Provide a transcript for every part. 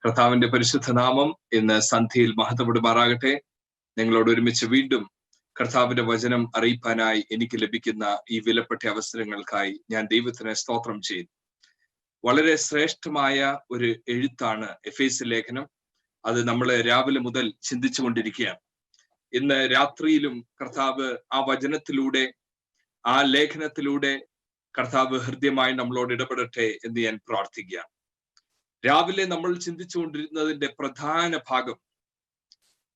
കർത്താവിന്റെ പരിശുദ്ധ നാമം ഇന്ന് സന്ധ്യയിൽ മഹത്വപ്പെടുമാറാകട്ടെ. നിങ്ങളോട് ഒരുമിച്ച് വീണ്ടും കർത്താവിന്റെ വചനം അറിയിപ്പാനായി എനിക്ക് ലഭിക്കുന്ന ഈ വിലപ്പെട്ട അവസരങ്ങൾക്കായി ഞാൻ ദൈവത്തിനെ സ്തോത്രം ചെയ്യുന്നു. വളരെ ശ്രേഷ്ഠമായ ഒരു എഴുത്താണ് എഫേസ്യ ലേഖനം. അത് നമ്മൾ രാവിലെ മുതൽ ചിന്തിച്ചു കൊണ്ടിരിക്കുകയാണ്. ഇന്ന് രാത്രിയിലും കർത്താവ് ആ വചനത്തിലൂടെ, ആ ലേഖനത്തിലൂടെ കർത്താവ് ഹൃദ്യമായി നമ്മളോട് ഇടപെടട്ടെ എന്ന് ഞാൻ പ്രാർത്ഥിക്കുകയാണ്. രാവിലെ നമ്മൾ ചിന്തിച്ചുകൊണ്ടിരുന്നതിന്റെ പ്രധാന ഭാഗം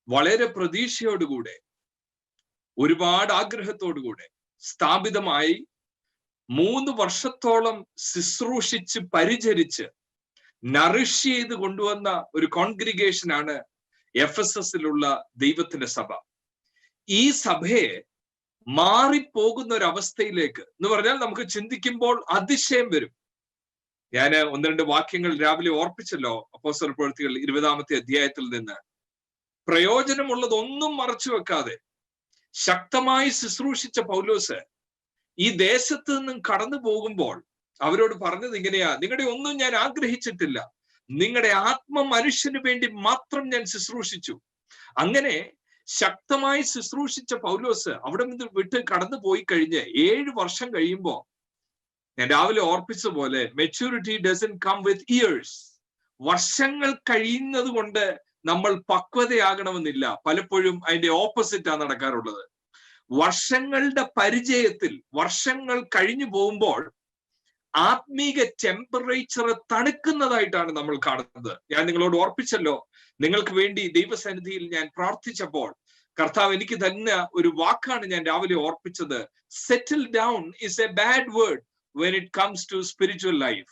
വളരെ പ്രതീക്ഷയോടുകൂടെ, ഒരുപാട് ആഗ്രഹത്തോടുകൂടെ സ്ഥാപിതമായി 3 വർഷത്തോളം ശുശ്രൂഷിച്ച് പരിചരിച്ച് നറിഷ് ചെയ്ത് കൊണ്ടുവന്ന ഒരു കോൺഗ്രിഗേഷനാണ് എഫെസസിലുള്ള ദൈവത്തിന്റെ സഭ. ഈ സഭയെ മാറിപ്പോകുന്ന ഒരു അവസ്ഥയിലേക്ക് എന്ന് പറഞ്ഞാൽ നമുക്ക് ചിന്തിക്കുമ്പോൾ അതിശയം വരും. ഞാൻ 1-2 വാക്യങ്ങൾ രാവിലെ ഓർപ്പിച്ചല്ലോ. അപ്പോസ്തല പ്രവൃത്തികൾ 20-ാമത്തെ അധ്യായത്തിൽ നിന്ന് പ്രയോജനമുള്ളതൊന്നും മറച്ചു വെക്കാതെ ശക്തമായി ശുശ്രൂഷിച്ച പൗലോസ് ഈ ദേശത്ത് നിന്നും കടന്നു പോകുമ്പോൾ അവരോട് പറഞ്ഞത് ഇങ്ങനെയാ: നിങ്ങളുടെ ഒന്നും ഞാൻ ആഗ്രഹിച്ചിട്ടില്ല, നിങ്ങളുടെ ആത്മ മനുഷ്യന് വേണ്ടി മാത്രം ഞാൻ ശുശ്രൂഷിച്ചു. അങ്ങനെ ശക്തമായി ശുശ്രൂഷിച്ച പൗലോസ് അവിടെ നിന്ന് വിട്ട് കടന്നു പോയി കഴിഞ്ഞ് 7 വർഷം കഴിയുമ്പോ, ഞാൻ രാവിലെ ഓർപ്പിച്ച പോലെ, maturity doesn't come with years. വർഷങ്ങൾ കഴിയുന്നത് കൊണ്ട് നമ്മൾ പക്വതയാകണമെന്നില്ല. പലപ്പോഴും അതിന്റെ ഓപ്പോസിറ്റാണ് നടക്കാറുള്ളത്. വർഷങ്ങളുടെ പരിചയത്തിൽ വർഷങ്ങൾ കഴിഞ്ഞു പോകുമ്പോൾ ആത്മീക ടെമ്പറേച്ചർ തണുക്കുന്നതായിട്ടാണ് നമ്മൾ കാണുന്നത്. ഞാൻ നിങ്ങളോട് ഓർപ്പിച്ചല്ലോ, നിങ്ങൾക്ക് വേണ്ടി ദൈവസന്നിധിയിൽ ഞാൻ പ്രാർത്ഥിച്ചപ്പോൾ കർത്താവ് എനിക്ക് തന്നെ ഒരു വാക്കാണ് ഞാൻ രാവിലെ ഓർപ്പിച്ചത്. Settle down is a bad word when it comes to spiritual life.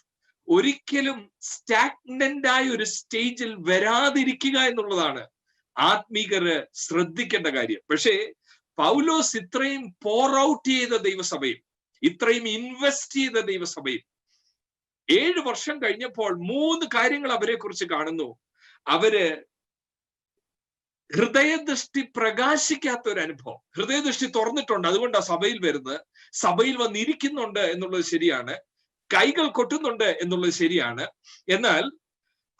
ഒരിക്കലും സ്റ്റാഗ്നന്റ് ആയ ഒരു സ്റ്റേജിൽ വരാതിരിക്കുക എന്നുള്ളതാണ് ആത്മീകര് ശ്രദ്ധിക്കേണ്ട കാര്യം. പക്ഷേ പൗലോസ് ഇത്രയും പോർ ഔട്ട് ചെയ്ത ദൈവസഭയിൽ, ഇത്രയും ഇൻവെസ്റ്റ് ചെയ്ത ദൈവസഭയിൽ 7 വർഷം കഴിഞ്ഞപ്പോൾ 3 കാര്യങ്ങൾ അവരെ കുറിച്ച് കാണുന്നു. അവര് ഹൃദയദൃഷ്ടി പ്രകാശിക്കാത്ത ഒരു അനുഭവം. ഹൃദയദൃഷ്ടി തുറന്നിട്ടുണ്ട്, അതുകൊണ്ടാണ് സഭയിൽ വരുന്നത്. സഭയിൽ വന്നിരിക്കുന്നുണ്ട് എന്നുള്ളത് ശരിയാണ്, കൈകൾ കൊട്ടുന്നുണ്ട് എന്നുള്ളത് ശരിയാണ്. എന്നാൽ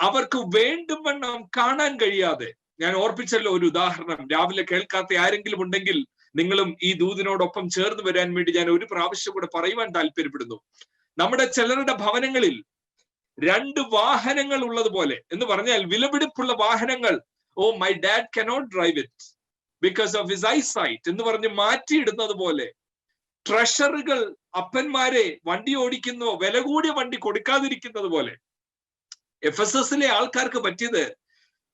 അവർക്ക് വേണ്ടും വണ്ണം കാണാൻ കഴിയാതെ, ഞാൻ ഓർപ്പിച്ചല്ലോ ഒരു ഉദാഹരണം. രാവിലെ കേൾക്കാത്ത ആരെങ്കിലും ഉണ്ടെങ്കിൽ നിങ്ങളും ഈ ദൂതിനോടൊപ്പം ചേർന്ന് വരാൻ വേണ്ടി ഞാൻ ഒരു പ്രാവശ്യം കൂടെ പറയുവാൻ താല്പര്യപ്പെടുന്നു. നമ്മുടെ ചിലരുടെ ഭവനങ്ങളിൽ 2 വാഹനങ്ങൾ ഉള്ളതുപോലെ, എന്ന് പറഞ്ഞാൽ വിലപിടിപ്പുള്ള വാഹനങ്ങൾ. Oh, my dad cannot drive it because of his eyesight എന്ന് പറഞ്ഞ് മാറ്റിയിടുന്നത് പോലെ, ട്രഷറുകൾ അപ്പന്മാരെ വണ്ടി ഓടിക്കുന്നോ വില കൂടിയ വണ്ടി കൊടുക്കാതിരിക്കുന്നത് പോലെ എഫെസസിലെ ആൾക്കാർക്ക് പറ്റിയത്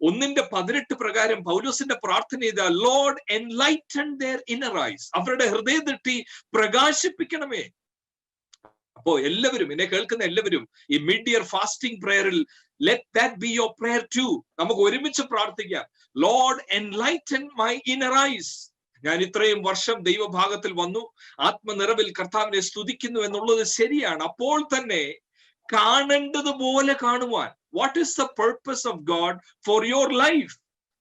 1:18 പ്രകാരം പൗലോസിന്റെ പ്രാർത്ഥന ചെയ്ത Lord enlighten their inner eyes. അവരുടെ ഹൃദയദൃഷ്ടി പ്രകാശിപ്പിക്കണമേ. അപ്പോ എല്ലാവരും, എന്നെ കേൾക്കുന്ന എല്ലാവരും ഈ മിഡ് ഇയർ ഫാസ്റ്റിംഗ് പ്രയറിൽ let that be your prayer too. നമുക്ക് ഒരുമിച്ച് പ്രാർത്ഥിക്കാം. Lord enlighten my inner eyes. ഞാൻ ഇത്രയും വർഷം ദൈവഭാഗത്തിൽ വന്നു, ആത്മനിറവിൽ കർത്താവിനെ സ്തുതിക്കുന്നു എന്നുള്ളത് ശരിയാണ്. അപ്പോൾ തന്നെ കാണേണ്ടതുപോലെ കാണുവാൻ, what is the purpose of God for your life?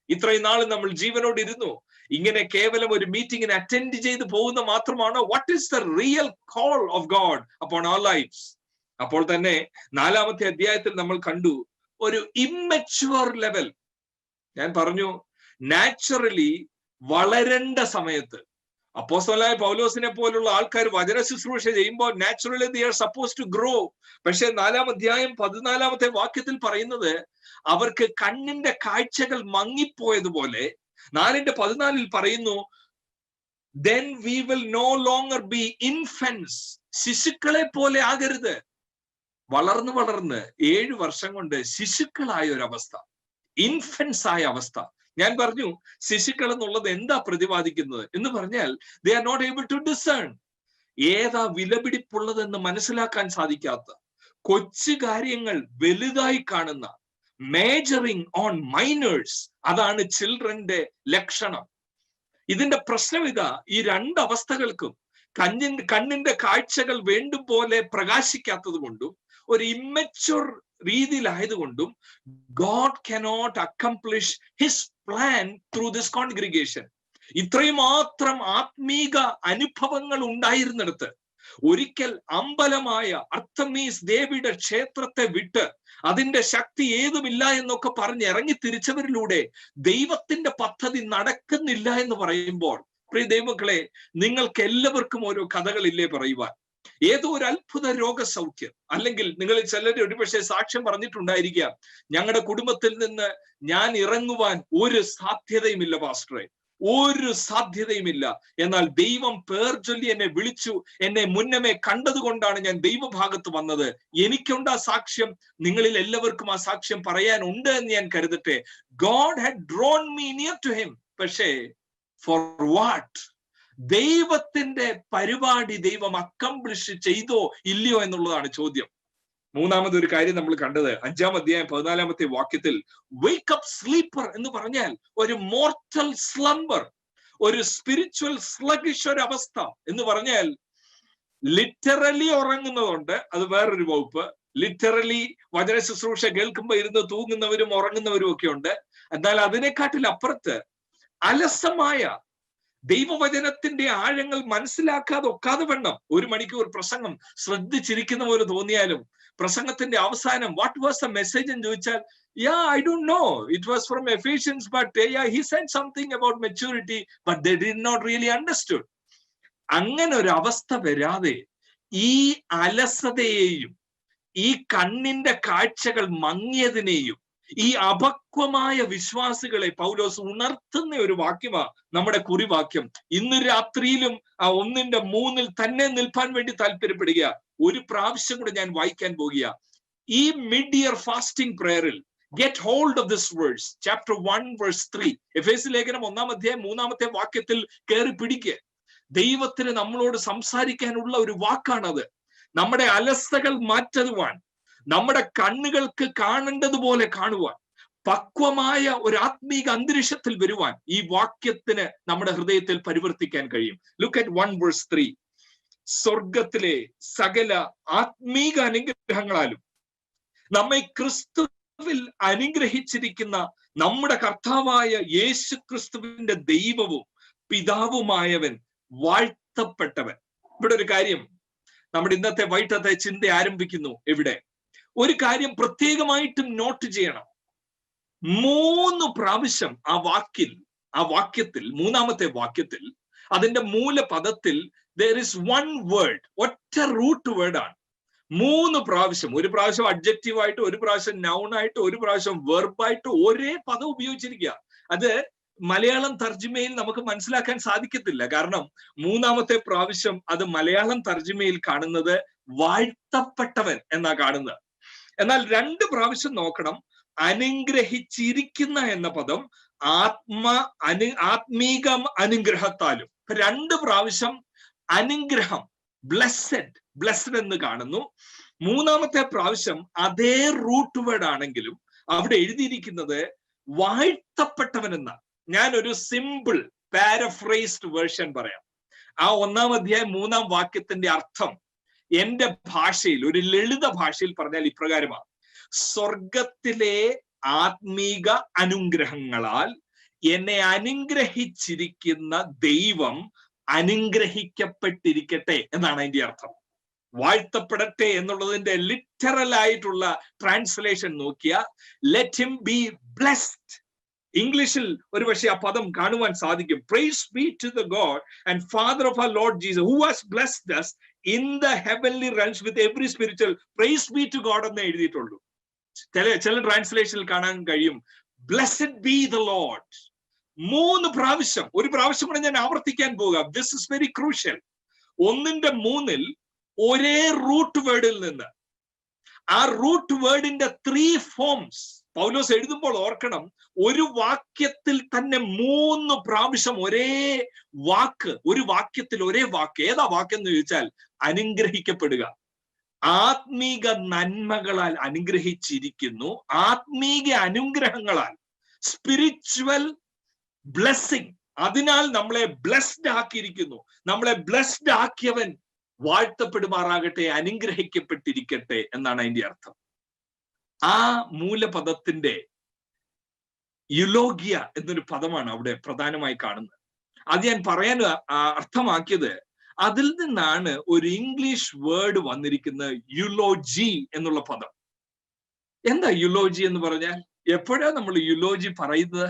ഇത്രയും നാൾ നമ്മൾ ജീവനോട് ഇരുന്നു, ഇങ്ങനെ കേവലം ഒരു മീറ്റിംഗിന് അറ്റൻഡ് ചെയ്ത് പോകുന്ന മാത്രമാണോ? What is the real call of God upon our lives? അപ്പോൾ തന്നെ 4-ാമത്തെ അധ്യായത്തിൽ നമ്മൾ കണ്ടു ഒരു ഇമ്മച്വർ ലെവൽ. ഞാൻ പറഞ്ഞു, നാച്ചുറലി വളരേണ്ട സമയത്ത് അപ്പോസ്തലനായ പൗലോസിനെ പോലുള്ള ആൾക്കാർ വചന ശുശ്രൂഷ ചെയ്യുമ്പോൾ naturally they are supposed to grow. പക്ഷെ 4-ാം അധ്യായം 14-ാമത്തെ വാക്യത്തിൽ പറയുന്നത് അവർക്ക് കണ്ണിന്റെ കാഴ്ചകൾ മങ്ങിപ്പോയതുപോലെ. 4:14 പറയുന്നു, then we will no longer be infants. ശിശുക്കളെ പോലെ ആകരുത്. വളർന്ന് 7 വർഷം കൊണ്ട് ശിശുക്കളായ ഒരവസ്ഥ, ഇൻഫൻസ് ആയ അവസ്ഥ. ഞാൻ പറഞ്ഞു, ശിശുക്കൾ എന്നുള്ളത് എന്താ പ്രതിപാദിക്കുന്നത് എന്ന് പറഞ്ഞാൽ they are not able to discern. ഏതാ വിലപിടിപ്പുള്ളതെന്ന് മനസ്സിലാക്കാൻ സാധിക്കാത്ത, കൊച്ചു കാര്യങ്ങൾ വലുതായി കാണുന്ന, മേജറിങ് ഓൺ മൈനേഴ്സ്. അതാണ് ചിൽഡ്രന്റെ ലക്ഷണം. ഇതിന്റെ പ്രശ്നം ഇതാ, ഈ 2 അവസ്ഥകൾക്കും കണ്ണിന്റെ കാഴ്ചകൾ വേണ്ടും പോലെ പ്രകാശിക്കാത്തത് കൊണ്ടും ഒരു ഇമ്മച്വർ രീതിയിലായതുകൊണ്ടും God cannot accomplish his plan through this congregation. ഇത്രയും മാത്രം ആത്മീക അനുഭവങ്ങൾ ഉണ്ടായിരുന്നിടത്ത്, ഒരിക്കൽ അമ്പലമായ അർത്തമീസ് ദേവിയുടെ ക്ഷേത്രത്തെ വിട്ട് അതിന്റെ ശക്തി ഏതുമില്ല എന്നൊക്കെ പറഞ്ഞ് ഇറങ്ങി തിരിച്ചവരിലൂടെ ദൈവത്തിന്റെ പദ്ധതി നടക്കുന്നില്ല എന്ന് പറയുമ്പോൾ, പ്രിയ ദൈവമക്കളെ, നിങ്ങൾക്ക് എല്ലാവർക്കും ഓരോ കഥകളില്ലേ പറയുവാൻ? ഏതോ ഒരു അത്ഭുത രോഗസൗഖ്യം, അല്ലെങ്കിൽ നിങ്ങൾ ചിലർ ഒരുപക്ഷെ സാക്ഷ്യം പറഞ്ഞിട്ടുണ്ടായിരിക്കാം, ഞങ്ങളുടെ കുടുംബത്തിൽ നിന്ന് ഞാൻ ഇറങ്ങുവാൻ ഒരു സാധ്യതയുമില്ല പാസ്റ്ററെ, ഒരു സാധ്യതയുമില്ല. എന്നാൽ ദൈവം പേർ ചൊല്ലി എന്നെ വിളിച്ചു, എന്നെ മുന്നമേ കണ്ടതുകൊണ്ടാണ് ഞാൻ ദൈവഭാഗത്ത് വന്നത്. എനിക്കുണ്ട് ആ സാക്ഷ്യം, നിങ്ങളിൽ എല്ലാവർക്കും ആ സാക്ഷ്യം പറയാനുണ്ട് എന്ന് ഞാൻ കരുതട്ടെ. God had drawn me near to him. പക്ഷേ for what? ദൈവത്തിന്റെ പരിപാടി ദൈവം അക്കംപ്ലിഷ് ചെയ്തോ ഇല്ലയോ എന്നുള്ളതാണ് ചോദ്യം. മൂന്നാമതൊരു കാര്യം നമ്മൾ കണ്ടത് 5-ാം അധ്യായം 14-ാമത്തെ വാക്യത്തിൽ, വേക്ക് അപ്പ് സ്ലീപ്പർ എന്ന് പറഞ്ഞാൽ ഒരു മോർട്ടൽ സ്ലംബർ, ഒരു സ്പിരിച്വൽ സ്ലഗിഷ് ഒരു അവസ്ഥ എന്ന് പറഞ്ഞാൽ ലിറ്ററലി ഉറങ്ങുന്നതുണ്ട്, അത് വേറൊരു വകുപ്പ്. ലിറ്ററലി വചന ശുശ്രൂഷ കേൾക്കുമ്പോൾ ഇരുന്ന് തൂങ്ങുന്നവരും ഉറങ്ങുന്നവരും ഒക്കെ ഉണ്ട്. എന്നാൽ അതിനെക്കാട്ടിൽ അപ്പുറത്ത് അലസമായ ദൈവവചനത്തിന്റെ ആഴങ്ങൾ മനസ്സിലാക്കാതെ ഒക്കാതെ വണ്ണം 1 മണിക്കൂർ പ്രസംഗം ശ്രദ്ധിച്ചിരിക്കുന്ന പോലെ തോന്നിയാലും പ്രസംഗത്തിന്റെ അവസാനം വാട്ട് വാസ് ദ മെസ്സേജ് എന്ന് ചോദിച്ചാൽ, I don't know, it was from Ephesians, but he said something about maturity, but they did not really understood. അങ്ങനെ ഒരു അവസ്ഥ വരാതെ ഈ അലസതയെയും ഈ കണ്ണിന്റെ കാഴ്ചകൾ മങ്ങിയതിനെയും ഈ അപക്വമായ വിശ്വാസികളെ പൗലോസ് ഉണർത്തുന്ന ഒരു വാക്യമാണ് നമ്മുടെ കുറിവാക്യം. ഇന്ന് രാത്രിയിലും ആ 1:3 തന്നെ നിൽപ്പാൻ വേണ്ടി താല്പര്യപ്പെടുക. ഒരു പ്രാവശ്യം കൂടെ ഞാൻ വായിക്കാൻ പോകുക. ഈ മിഡ് ഇയർ ഫാസ്റ്റിംഗ് പ്രയറിൽ get hold of this verse, chapter 1 verse 3. എഫേസ്യ ലേഖനം 1-ാം അധ്യായം 3-ാമത്തെ വാക്യത്തിൽ കയറി പിടിക്കുക. ദൈവത്തിന് നമ്മളോട് സംസാരിക്കാനുള്ള ഒരു വാക്കാണത്. നമ്മുടെ അലസതകൾ മാറ്റുവാൻ, നമ്മുടെ കണ്ണുകൾക്ക് കാണേണ്ടതുപോലെ കാണുവാൻ, പക്വമായ ഒരു ആത്മീക അന്തരീക്ഷത്തിൽ വരുവാൻ ഈ വാക്യത്തിന് നമ്മുടെ ഹൃദയത്തിൽ പരിവർത്തിക്കാൻ കഴിയും. Look at 1 verse 3. സ്വർഗത്തിലെ സകല ആത്മീക അനുഗ്രഹങ്ങളാലും നമ്മെ ക്രിസ്തുവിൽ അനുഗ്രഹിച്ചിരിക്കുന്ന നമ്മുടെ കർത്താവായ യേശു ക്രിസ്തുവിന്റെ ദൈവവും പിതാവുമായവൻ വാഴ്ത്തപ്പെട്ടവൻ. ഇവിടെ ഒരു കാര്യം, നമ്മുടെ ഇന്നത്തെ വൈകിട്ടത്തെ ചിന്ത ആരംഭിക്കുന്നു. ഇവിടെ ഒരു കാര്യം പ്രത്യേകമായിട്ടും നോട്ട് ചെയ്യണം. 3 പ്രാവശ്യം ആ വാക്യത്തിൽ 3-ാമത്തെ വാക്യത്തിൽ അതിന്റെ മൂലപദത്തിൽ there is one word, ഒറ്റ റൂട്ട് വേർഡ് ആണ്. 3 പ്രാവശ്യം, ഒരു പ്രാവശ്യം അഡ്ജക്റ്റീവ് ആയിട്ട്, ഒരു പ്രാവശ്യം നൗൺ ആയിട്ട്, ഒരു പ്രാവശ്യം വെർബായിട്ട് ഒരേ പദം ഉപയോഗിച്ചിരിക്കുക. അത് മലയാളം തർജ്ജിമയിൽ നമുക്ക് മനസ്സിലാക്കാൻ സാധിക്കത്തില്ല. കാരണം 3-ാമത്തെ പ്രാവശ്യം അത് മലയാളം തർജ്ജിമയിൽ കാണുന്നത് വാഴ്ത്തപ്പെട്ടവൻ എന്നാ കാണുന്നത്. എന്നാൽ 2 പ്രാവശ്യം നോക്കണം, അനുഗ്രഹിച്ചിരിക്കുന്ന എന്ന പദം ആത്മീക അനുഗ്രഹത്താലും. 2 പ്രാവശ്യം അനുഗ്രഹം, ബ്ലെസ്ഡ് എന്ന് കാണുന്നു. 3-ാമത്തെ പ്രാവശ്യം അതേ റൂട്ട് വേർഡ് ആണെങ്കിലും അവിടെ എഴുതിയിരിക്കുന്നത് വാഴ്ത്തപ്പെട്ടവൻ എന്ന. ഞാൻ ഒരു സിമ്പിൾ പാരഫ്രൈസ്ഡ് വേർഷൻ പറയാം. ആ 1-ാം അധ്യായം 3-ാം വാക്യത്തിന്റെ അർത്ഥം എന്റെ ഭാഷയിൽ, ഒരു ലളിത ഭാഷയിൽ പറഞ്ഞാൽ ഇപ്രകാരമാണ്: സ്വർഗത്തിലെ ആത്മീക അനുഗ്രഹങ്ങളാൽ എന്നെ അനുഗ്രഹിച്ചിരിക്കുന്ന ദൈവം അനുഗ്രഹിക്കപ്പെട്ടിരിക്കട്ടെ എന്നാണ് അതിന്റെ അർത്ഥം. വാഴ്ത്തപ്പെടട്ടെ എന്നുള്ളതിന്റെ ലിറ്ററൽ ആയിട്ടുള്ള ട്രാൻസ്ലേഷൻ നോക്കിയാൽ ലെറ്റ് ഹിം ബി ബ്ലെസ്ഡ്. ഇംഗ്ലീഷിൽ ഒരുപക്ഷെ ആ പദം കാണുവാൻ സാധിക്കും. Praise be to the God and father of our Lord Jesus who has blessed us in the heavenly realms with every spiritual. praise be to God എന്ന് എഴുതിയിട്ടുള്ളൂ. ചില ട്രാൻസ്ലേഷനിൽ കാണാൻ കഴിയും blessed be the Lord. 3 പ്രാവശ്യം, ഒരു പ്രാവശ്യം കൂടെ ഞാൻ ആവർത്തിക്കാൻ പോകാം. this is very crucial. 1:3 ഒരേ റൂട്ട് വേർഡിൽ നിന്ന്, ആ റൂട്ട് വേർഡിന്റെ 3 ഫോംസ് പൗലോസ് എഴുതുമ്പോൾ ഓർക്കണം, ഒരു വാക്യത്തിൽ തന്നെ 3 പ്രാവശ്യം ഒരേ വാക്ക്, ഒരു വാക്യത്തിൽ ഒരേ വാക്ക്. ഏതാ വാക്യം എന്ന് ചോദിച്ചാൽ അനുഗ്രഹിക്കപ്പെടുക. ആത്മീക നന്മകളാൽ അനുഗ്രഹിച്ചിരിക്കുന്നു, ആത്മീക അനുഗ്രഹങ്ങളാൽ, സ്പിരിച്വൽ ബ്ലെസ്സിങ്, അതിനാൽ നമ്മളെ ബ്ലെസ്ഡ് ആക്കിയിരിക്കുന്നു. നമ്മളെ ബ്ലെസ്ഡ് ആക്കിയവൻ വാഴ്ത്തപ്പെടുമാറാകട്ടെ, അനുഗ്രഹിക്കപ്പെട്ടിരിക്കട്ടെ എന്നാണ് അതിന്റെ അർത്ഥം. ആ മൂലപദത്തിന്റെ യുലോഗ്യ എന്നൊരു പദമാണ് അവിടെ പ്രധാനമായി കാണുന്നത്. അത് ഞാൻ പറയാൻ അർത്ഥമാക്കിയത്, അതിൽ നിന്നാണ് ഒരു ഇംഗ്ലീഷ് വേർഡ് വന്നിരിക്കുന്ന യുലോജി എന്നുള്ള പദം. എന്താ യുലോജി എന്ന് പറഞ്ഞാൽ? എപ്പോഴാ നമ്മൾ യുലോജി പറയുന്നത്?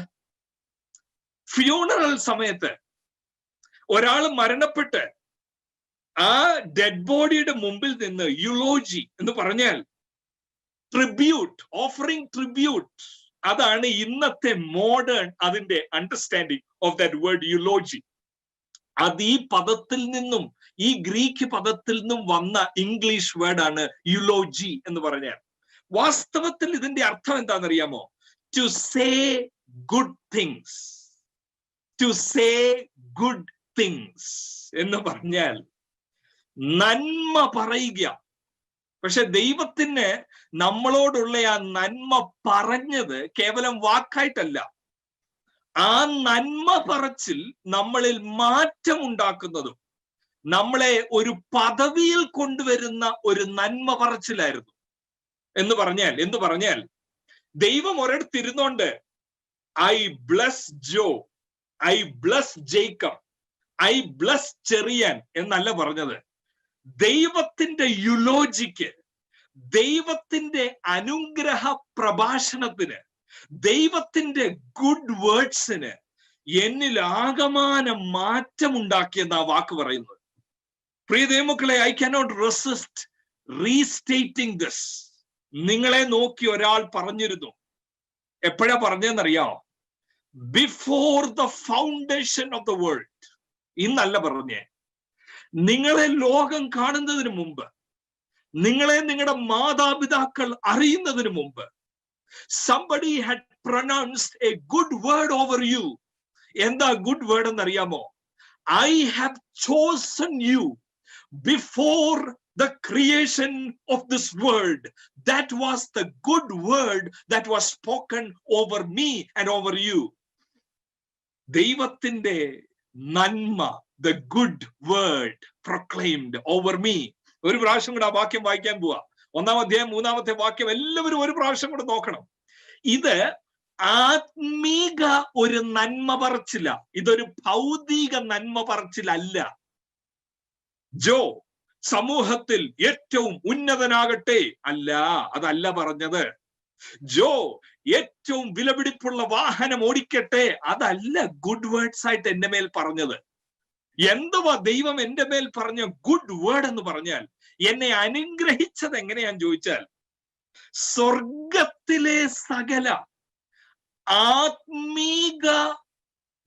ഫ്യൂണറൽ സമയത്ത് ഒരാൾ മരണപ്പെട്ട് ആ ഡെഡ് ബോഡിയുടെ മുമ്പിൽ നിന്ന് യുലോജി എന്ന് പറഞ്ഞാൽ ട്രിബ്യൂട്ട്, ഓഫറിംഗ് ട്രിബ്യൂട്ട്. അതാണ് ഇന്നത്തെ മോഡേൺ അതിന്റെ അണ്ടർസ്റ്റാൻഡിങ് ഓഫ് ദാറ്റ് വേർഡ് യുലോജി. അത് ഈ പദത്തിൽ നിന്നും, ഈ ഗ്രീക്ക് പദത്തിൽ നിന്നും വന്ന ഇംഗ്ലീഷ് വേർഡാണ് യുലോജി എന്ന് പറഞ്ഞാൽ. വാസ്തവത്തിൽ ഇതിന്റെ അർത്ഥം എന്താണെന്നറിയാമോ? To say good things. To say good things എന്ന് പറഞ്ഞാൽ നന്മ പറയുക. പക്ഷെ ദൈവത്തിന് നമ്മളോടുള്ള ആ നന്മ പറഞ്ഞത് കേവലം വാക്കായിട്ടല്ല. ആ നന്മ പറച്ചിൽ നമ്മളിൽ മാറ്റം ഉണ്ടാക്കുന്നതും നമ്മളെ ഒരു പദവിയിൽ കൊണ്ടുവരുന്ന ഒരു നന്മ പറച്ചിലായിരുന്നു. എന്ന് പറഞ്ഞാൽ ദൈവം ഒരിടത്തിരുന്നോണ്ട് I bless Joe, I bless Jacob, I bless Cherian എന്നല്ല പറഞ്ഞത്. ദൈവത്തിന്റെ യുലോജിക്ക്, ദൈവത്തിന്റെ അനുഗ്രഹ പ്രഭാഷണത്തിന്, ദൈവത്തിന്റെ ഗുഡ് വേർഡ്സിന് എന്നിൽ ആകമാനം മാറ്റമുണ്ടാക്കിയെന്ന് ആ വാക്ക് പറയുന്നത്. പ്രിയ ദൈവമക്കളെ, I cannot resist restating this. നിങ്ങളെ നോക്കി ഒരാൾ പറഞ്ഞിരുന്നു. എപ്പോഴാ പറഞ്ഞതെന്നറിയാമോ? Before the foundation of the world. ഇന്നല്ല പറഞ്ഞേ, നിങ്ങളെ ലോകം കാണുന്നതിന് മുമ്പ്, നിങ്ങളെ നിങ്ങളുടെ മാതാപിതാക്കൾ അറിയുന്നതിന് മുമ്പ് somebody had pronounced a good word over you. എന്താ ഗുഡ് വേർഡ് എന്നറിയാമോ? I have chosen you before the creation of this world. That was the good word that was spoken over me and over you. ദൈവത്തിന്റെ നന്മ, the good word proclaimed over me. ഒരു പ്രാവശ്യം കൂടെ ആ വാക്യം വായിക്കാൻ പോവാ. 1-ാം അധ്യായം 3-ാമത്തെ വാക്യം എല്ലാവരും ഒരു പ്രാവശ്യം കൂടെ നോക്കണം. ഇത് ആത്മീക ഒരു നന്മ പറച്ചില്ല, ഇതൊരു ഭൗതിക നന്മ പറച്ചിലല്ല. ജോ സമൂഹത്തിൽ ഏറ്റവും ഉന്നതനാകട്ടെ, അല്ല, അതല്ല പറഞ്ഞത്. ജോ ഏറ്റവും വിലപിടിപ്പുള്ള വാഹനം ഓടിക്കട്ടെ, അതല്ല ഗുഡ് വേർഡ്സ് ആയിട്ട് എന്റെ മേൽ പറഞ്ഞത്. എന്തുവാ ദൈവം എന്റെ മേൽ പറഞ്ഞ ഗുഡ് വേർഡ് എന്ന് പറഞ്ഞാൽ, എന്നെ അനുഗ്രഹിച്ചത് എങ്ങനെയാന്ന് ചോദിച്ചാൽ, സ്വർഗത്തിലെ സകല ആത്മീക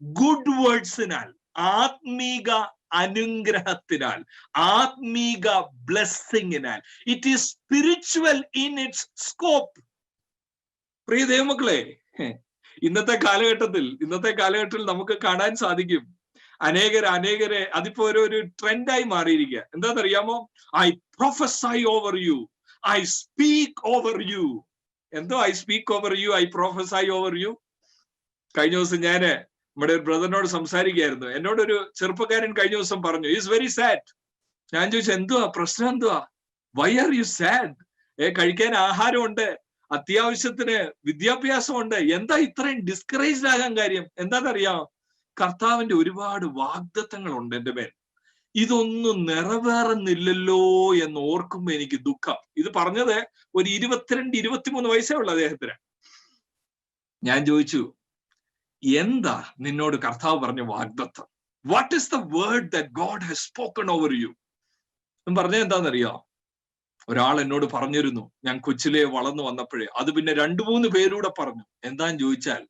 ഗുഡ് വേർഡ്സിനാൽ, ആത്മീക അനുഗ്രഹത്തിനാൽ, ആത്മീക ബ്ലെസ്സിങ്ങിനാൽ. It is spiritual in its scope. പ്രിയ ദൈവമക്കളെ, ഇന്നത്തെ കാലഘട്ടത്തിൽ നമുക്ക് കാണാൻ സാധിക്കും അനേകരെ അതിപ്പോ ഒരു ട്രെൻഡായി മാറിയിരിക്കുക. എന്താണെന്നറിയാമോ? I prophesy over you, I speak over you. എന്തോ I speak over you, I prophesy over you. കഴിഞ്ഞ ദിവസം ഞാന് നമ്മുടെ ഒരു ബ്രദറിനോട് സംസാരിക്കുകയായിരുന്നു. എന്നോടൊരു ചെറുപ്പക്കാരൻ കഴിഞ്ഞ ദിവസം പറഞ്ഞു, ഈസ് വെരി സാഡ്. ഞാൻ ചോദിച്ചു, എന്തുവാ പ്രശ്നം, എന്തുവാ, വൈ ആർ യു സാഡ്? കഴിക്കാൻ ആഹാരമുണ്ട്, അത്യാവശ്യത്തിന് വിദ്യാഭ്യാസമുണ്ട്, എന്താ ഇത്രയും ഡിസ്കറേജ്ഡ് ആകാൻ കാര്യം? എന്താണെന്നറിയാമോ? കർത്താവിന്റെ ഒരുപാട് വാഗ്ദത്തങ്ങളുണ്ട് എന്റെ മേൽ, ഇതൊന്നും നിറവേറുന്നില്ലല്ലോ എന്ന് ഓർക്കുമ്പോ എനിക്ക് ദുഃഖം. ഇത് പറഞ്ഞത് ഒരു 22-23 വയസ്സേ ഉള്ളു അദ്ദേഹത്തിന്. ഞാൻ ചോദിച്ചു, എന്താ നിന്നോട് കർത്താവ് പറഞ്ഞ വാഗ്ദത്തം? What is the word that God has spoken over you? പറഞ്ഞത് എന്താണെന്നറിയോ? ഒരാൾ എന്നോട് പറഞ്ഞിരുന്നു, ഞാൻ കൊച്ചിലെ വളർന്നു വന്നപ്പോഴേ. അത് പിന്നെ 2-3 പേരൂടെ പറഞ്ഞു. എന്താന്ന് ചോദിച്ചാൽ,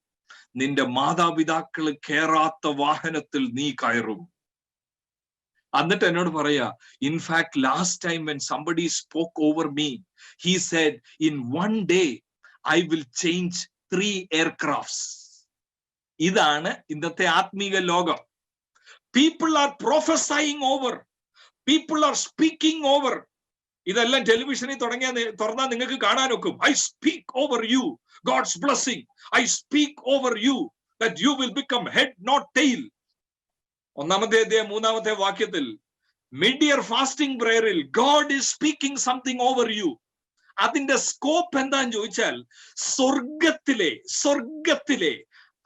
നിന്റെ മാതാപിതാക്കൾ കയറാത്ത വാഹനത്തിൽ നീ കയറും. എന്നിട്ട് എന്നോട് പറയാ, in fact last time when somebody spoke over me, he said, in one day I will change 3 aircrafts. ഇതാണ് ഇന്നത്തെ ആത്മീക ലോകം. People are prophesying over, people are speaking over. ഇതെല്ലാം ടെലിവിഷനിൽ തുറന്നാൽ നിങ്ങൾക്ക് കാണാനൊക്കും. I speak over you God's blessing. I speak over you that you will become head not tail. 1-ാമത്തെ അധ്യായം 3-ാമത്തെ വാക്യത്തിൽ മിഡ്-ഇയർ ഫാസ്റ്റിംഗ് പ്രയറിൽ God is speaking something over you. അതിന്റെ scope എന്താന്ന് ചോദിച്ചാൽ, സ്വർഗത്തിലെ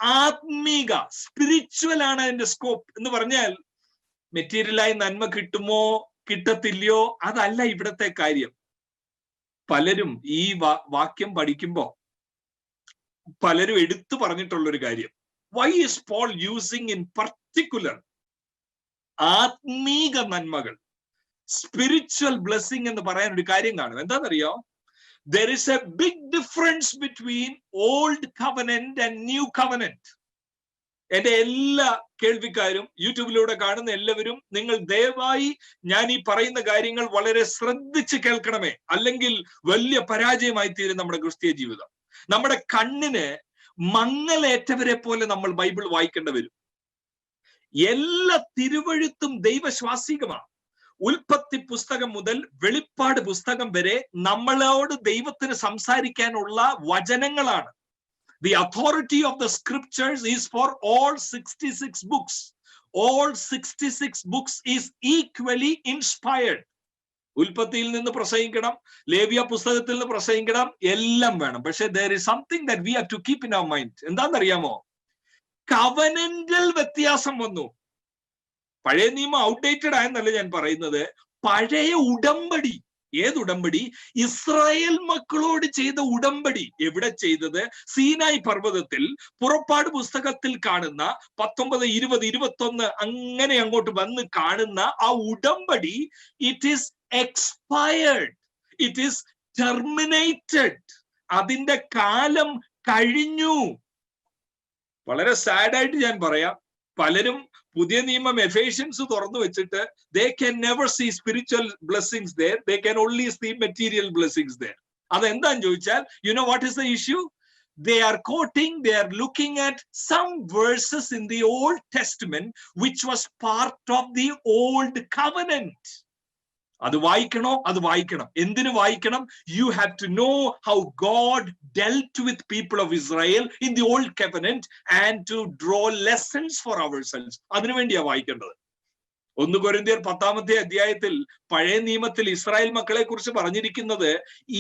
ആത്മീക സ്പിരിച്വൽ ആണ് അതിന്റെ സ്കോപ്പ്. എന്ന് പറഞ്ഞാൽ മെറ്റീരിയലായി നന്മ കിട്ടുമോ കിട്ടത്തില്ലയോ അതല്ല ഇവിടത്തെ കാര്യം. പലരും ഈ വാക്യം പഠിക്കുമ്പോ പലരും എടുത്തു പറഞ്ഞിട്ടുള്ളൊരു കാര്യം, why is Paul using in particular ആത്മീക നന്മകൾ, സ്പിരിച്വൽ ബ്ലെസ്സിങ് എന്ന് പറയാൻ ഒരു കാര്യം കാണും. എന്താണെന്നറിയോ? there is a big difference between old covenant and new covenant. എന്റെ എല്ലാ കേൾവിക്കാരും യൂട്യൂബിലൂടെ കാണുന്ന എല്ലാവരും നിങ്ങൾ ദയവായി ഞാൻ ഈ പറയുന്ന കാര്യങ്ങൾ വളരെ ശ്രദ്ധിച്ച് കേൾക്കണമേ, അല്ലെങ്കിൽ വലിയ പരാജയമായി തീരും നമ്മുടെ ക്രിസ്തീയ ജീവിതം. നമ്മുടെ കണ്ണിന് മങ്ങലേറ്റവരെ പോലെ നമ്മൾ ബൈബിൾ വായിക്കേണ്ടി വരും. എല്ലാ തിരുവഴുത്തും ദൈവശ്വാസികമാണ്. ഉൽപ്പത്തി പുസ്തകം മുതൽ വെളിപ്പാട് പുസ്തകം വരെ നമ്മളോട് ദൈവത്തിന് സംസാരിക്കാനുള്ള വചനങ്ങളാണ്. The authority of the scriptures is for all 66 books. All 66 books is equally inspired. ഉൽപ്പത്തിയിൽ നിന്ന് പ്രസംഗിക്കണം, ലേവ്യ പുസ്തകത്തിൽ നിന്ന് പ്രസംഗിക്കണം, എല്ലാം വേണം. പക്ഷെ there is something that we have to keep in our mind. എന്താണെന്നറിയാമോ? കവനന്റൽ വ്യത്യാസം വന്നു. പഴയ നിയമം ഔട്ട്ഡേറ്റഡ് ആയെന്നല്ല ഞാൻ പറയുന്നത്, പഴയ ഉടമ്പടി. ഏതുടമ്പടി? ഇസ്രായേൽ മക്കളോട് ചെയ്ത ഉടമ്പടി. എവിടെ ചെയ്തത്? സീനായി പർവ്വതത്തിൽ. പുറപ്പാട് പുസ്തകത്തിൽ കാണുന്ന 19, 20, 21 അങ്ങനെ അങ്ങോട്ട് വന്ന് കാണുന്ന ആ ഉടമ്പടി, it is expired, it is terminated. അതിന്റെ കാലം കഴിഞ്ഞു. വളരെ സാഡായിട്ട് ഞാൻ പറയാം, പലരും പുതിയ നിയമം എഫേഷ്യൻസ് തുറന്നു വെച്ചിട്ട് they can never see spiritual blessings there, they can only see material blessings there. അതെന്താന്ന് ചോദിച്ചാൽ, you know what is the issue? They are quoting, they are looking at some verses in the Old Testament which was part of the old covenant. അത് വായിക്കണോ? അത് വായിക്കണം. എന്തിനു വായിക്കണം? You have to know how God dealt with people of Israel in the old covenant and to draw lessons for ourselves. അതിനുവേണ്ടിയാ വായിക്കേണ്ടത്. 1 കൊരിന്ത്യർ 10-ാമത്തെ അധ്യായത്തിൽ പഴയ നിയമത്തിൽ Israel മക്കളെ കുറിച്ച് പറഞ്ഞിരിക്കുന്നത്,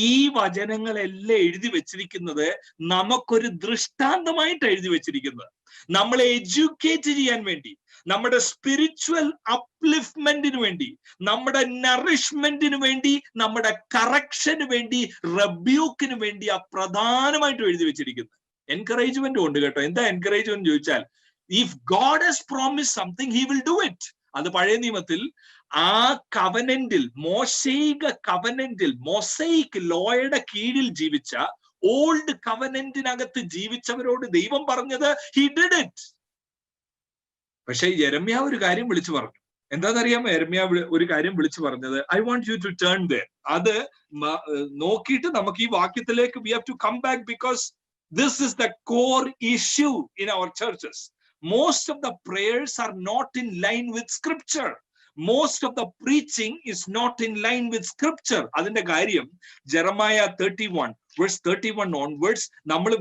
ഈ വചനങ്ങളെല്ലാം എഴുതി വെച്ചിരിക്കുന്നത് നമുക്കൊരു ദൃഷ്ടാന്തമായിട്ട് എഴുതി വെച്ചിരിക്കുന്നത്, നമ്മളെ എഡ്യൂക്കേറ്റ് ചെയ്യാൻ വേണ്ടി, നമ്മുടെ സ്പിരിച്വൽ അപ്ലിഫ്റ്റ്മെന്റിന് വേണ്ടി, നമ്മുടെ നറിഷ്മെന്റിന് വേണ്ടി, നമ്മുടെ കറക്ഷന് വേണ്ടി, റബ്യൂക്കിന് വേണ്ടി ആ പ്രധാനമായിട്ടും എഴുതി വെച്ചിരിക്കുന്നത്. എൻകറേജ്മെന്റും ഉണ്ട് കേട്ടോ. എന്താ എൻകറേജ്മെന്റ് ചോദിച്ചാൽ, if God has promise something he will do it. അത് പഴയ നിയമത്തിൽ ആ കവനന്റിൽ, മോശൈക കവനന്റിൽ, മൊസൈക്ക് ലോയുടെ കീഴിൽ ജീവിച്ച, ഓൾഡ് കവനന്റിനകത്ത് ജീവിച്ചവരോട് ദൈവം പറഞ്ഞത് ഹി ഡിഡ് ഇറ്റ്. പക്ഷെ യെരമ്യാവ് ഒരു കാര്യം വിളിച്ചു പറഞ്ഞു. എന്താണെന്നറിയാമോ? യെരമ്യാവ് ഒരു കാര്യം വിളിച്ചു പറഞ്ഞത്, I want you to turn there. അത് നോക്കിയിട്ട് നമുക്ക് ഈ വാക്യത്തിലേക്ക് we have to come back, because this is the core issue in our churches. Most of the prayers are not in line with scripture. Most of the preaching is not in line with scripture. അതിന്റെ കാര്യം Jeremiah 31 verse 31 onwards,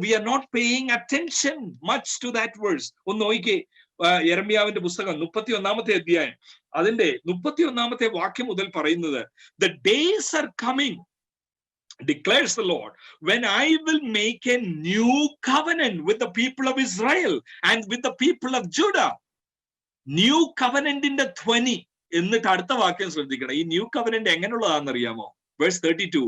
we are not paying attention much to that verse. ഒന്ന് നോക്കിക്കേ, യെരമ്യാവിന്റെ പുസ്തകം 31-ാമത്തെ അധ്യായം അതിന്റെ 31-ാമത്തെ വാക്യം മുതൽ പറയുന്നത്, the days are coming, declares the Lord, when I will make a new covenant with the people of Israel and with the people of Judah. New covenant in the 20. എന്നിട്ട് അടുത്ത വാക്യം ശ്രദ്ധിക്കണം. ഈ new covenant എങ്ങനെയുള്ളതാണെന്നറിയാമോ? Verse 32,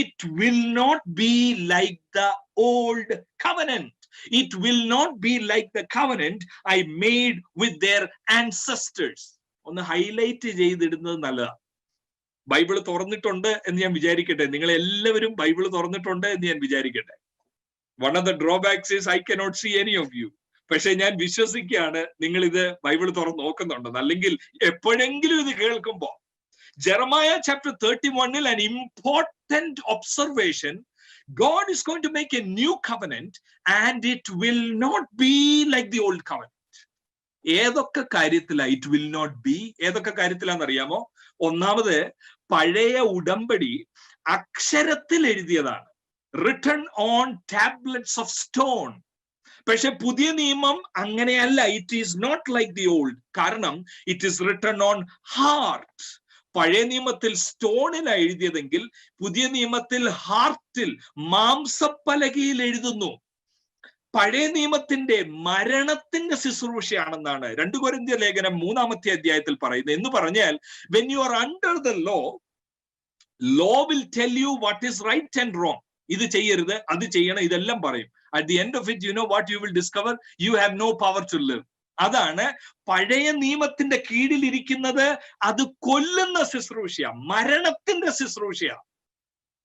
it will not be like the old covenant. It will not be like the covenant I made with their ancestors. ഒന്ന് highlight ചെയ്തിടുന്നത് നല്ലതാണ്. Bible തുറന്നിട്ടുണ്ട് എന്ന് ഞാൻ വിചാരിക്കട്ടെ. നിങ്ങൾ എല്ലാവരും ബൈബിൾ തുറന്നിട്ടുണ്ട് എന്ന് ഞാൻ വിചാരിക്കട്ടെ. One of the drawbacks is I cannot see any of you. പക്ഷെ ഞാൻ വിശ്വസിക്കുകയാണ് നിങ്ങൾ ഇത് ബൈബിൾ തുറന്ന് നോക്കുന്നുണ്ടെന്ന്. അല്ലെങ്കിൽ എപ്പോഴെങ്കിലും ഇത് കേൾക്കുമ്പോ Jeremiah chapter 31, an important observation, God is going to make a new covenant and it will not be like the old covenant. ഏതൊക്കെ കാര്യത്തിലാ ഇറ്റ് വിൽ നോട്ട് ബി? ഏതൊക്കെ കാര്യത്തിലാണെന്നറിയാമോ? ഒന്നാമത്, പഴയ ഉടമ്പടി അക്ഷരത്തിൽ എഴുതിയതാണ്, written on tablets of stone. പക്ഷെ പുതിയ നിയമം അങ്ങനെയല്ല. It is not like the old. കാരണം ഇറ്റ് ഈസ് written on heart. പഴയ നിയമത്തിൽ സ്റ്റോണിലാണ് എഴുതിയതെങ്കിൽ പുതിയ നിയമത്തിൽ ഹാർട്ടിൽ, മാംസപ്പലകയിൽ എഴുതുന്നു. പഴയ നിയമത്തിന്റെ മരണത്തിന്റെ ശുശ്രൂഷയാണെന്നാണ് 2 കൊരിന്ത്യർ ലേഖനം 3-ാമത്തെ അധ്യായത്തിൽ പറയുന്നത്. എന്ന് പറഞ്ഞാൽ when you are under the law will tell you what is right and wrong. ഇത് ചെയ്യരുത്, അത് ചെയ്യണം, ഇതെല്ലാം പറയും. At the end of it, you know what you will discover? You have no power to live. അതാണ് പഴയ നിയമത്തിന്റെ കീഴിലിരിക്കുന്നത്. അത് കൊല്ലുന്ന ശുശ്രൂഷയാ, മരണത്തിന്റെ ശുശ്രൂഷയാ.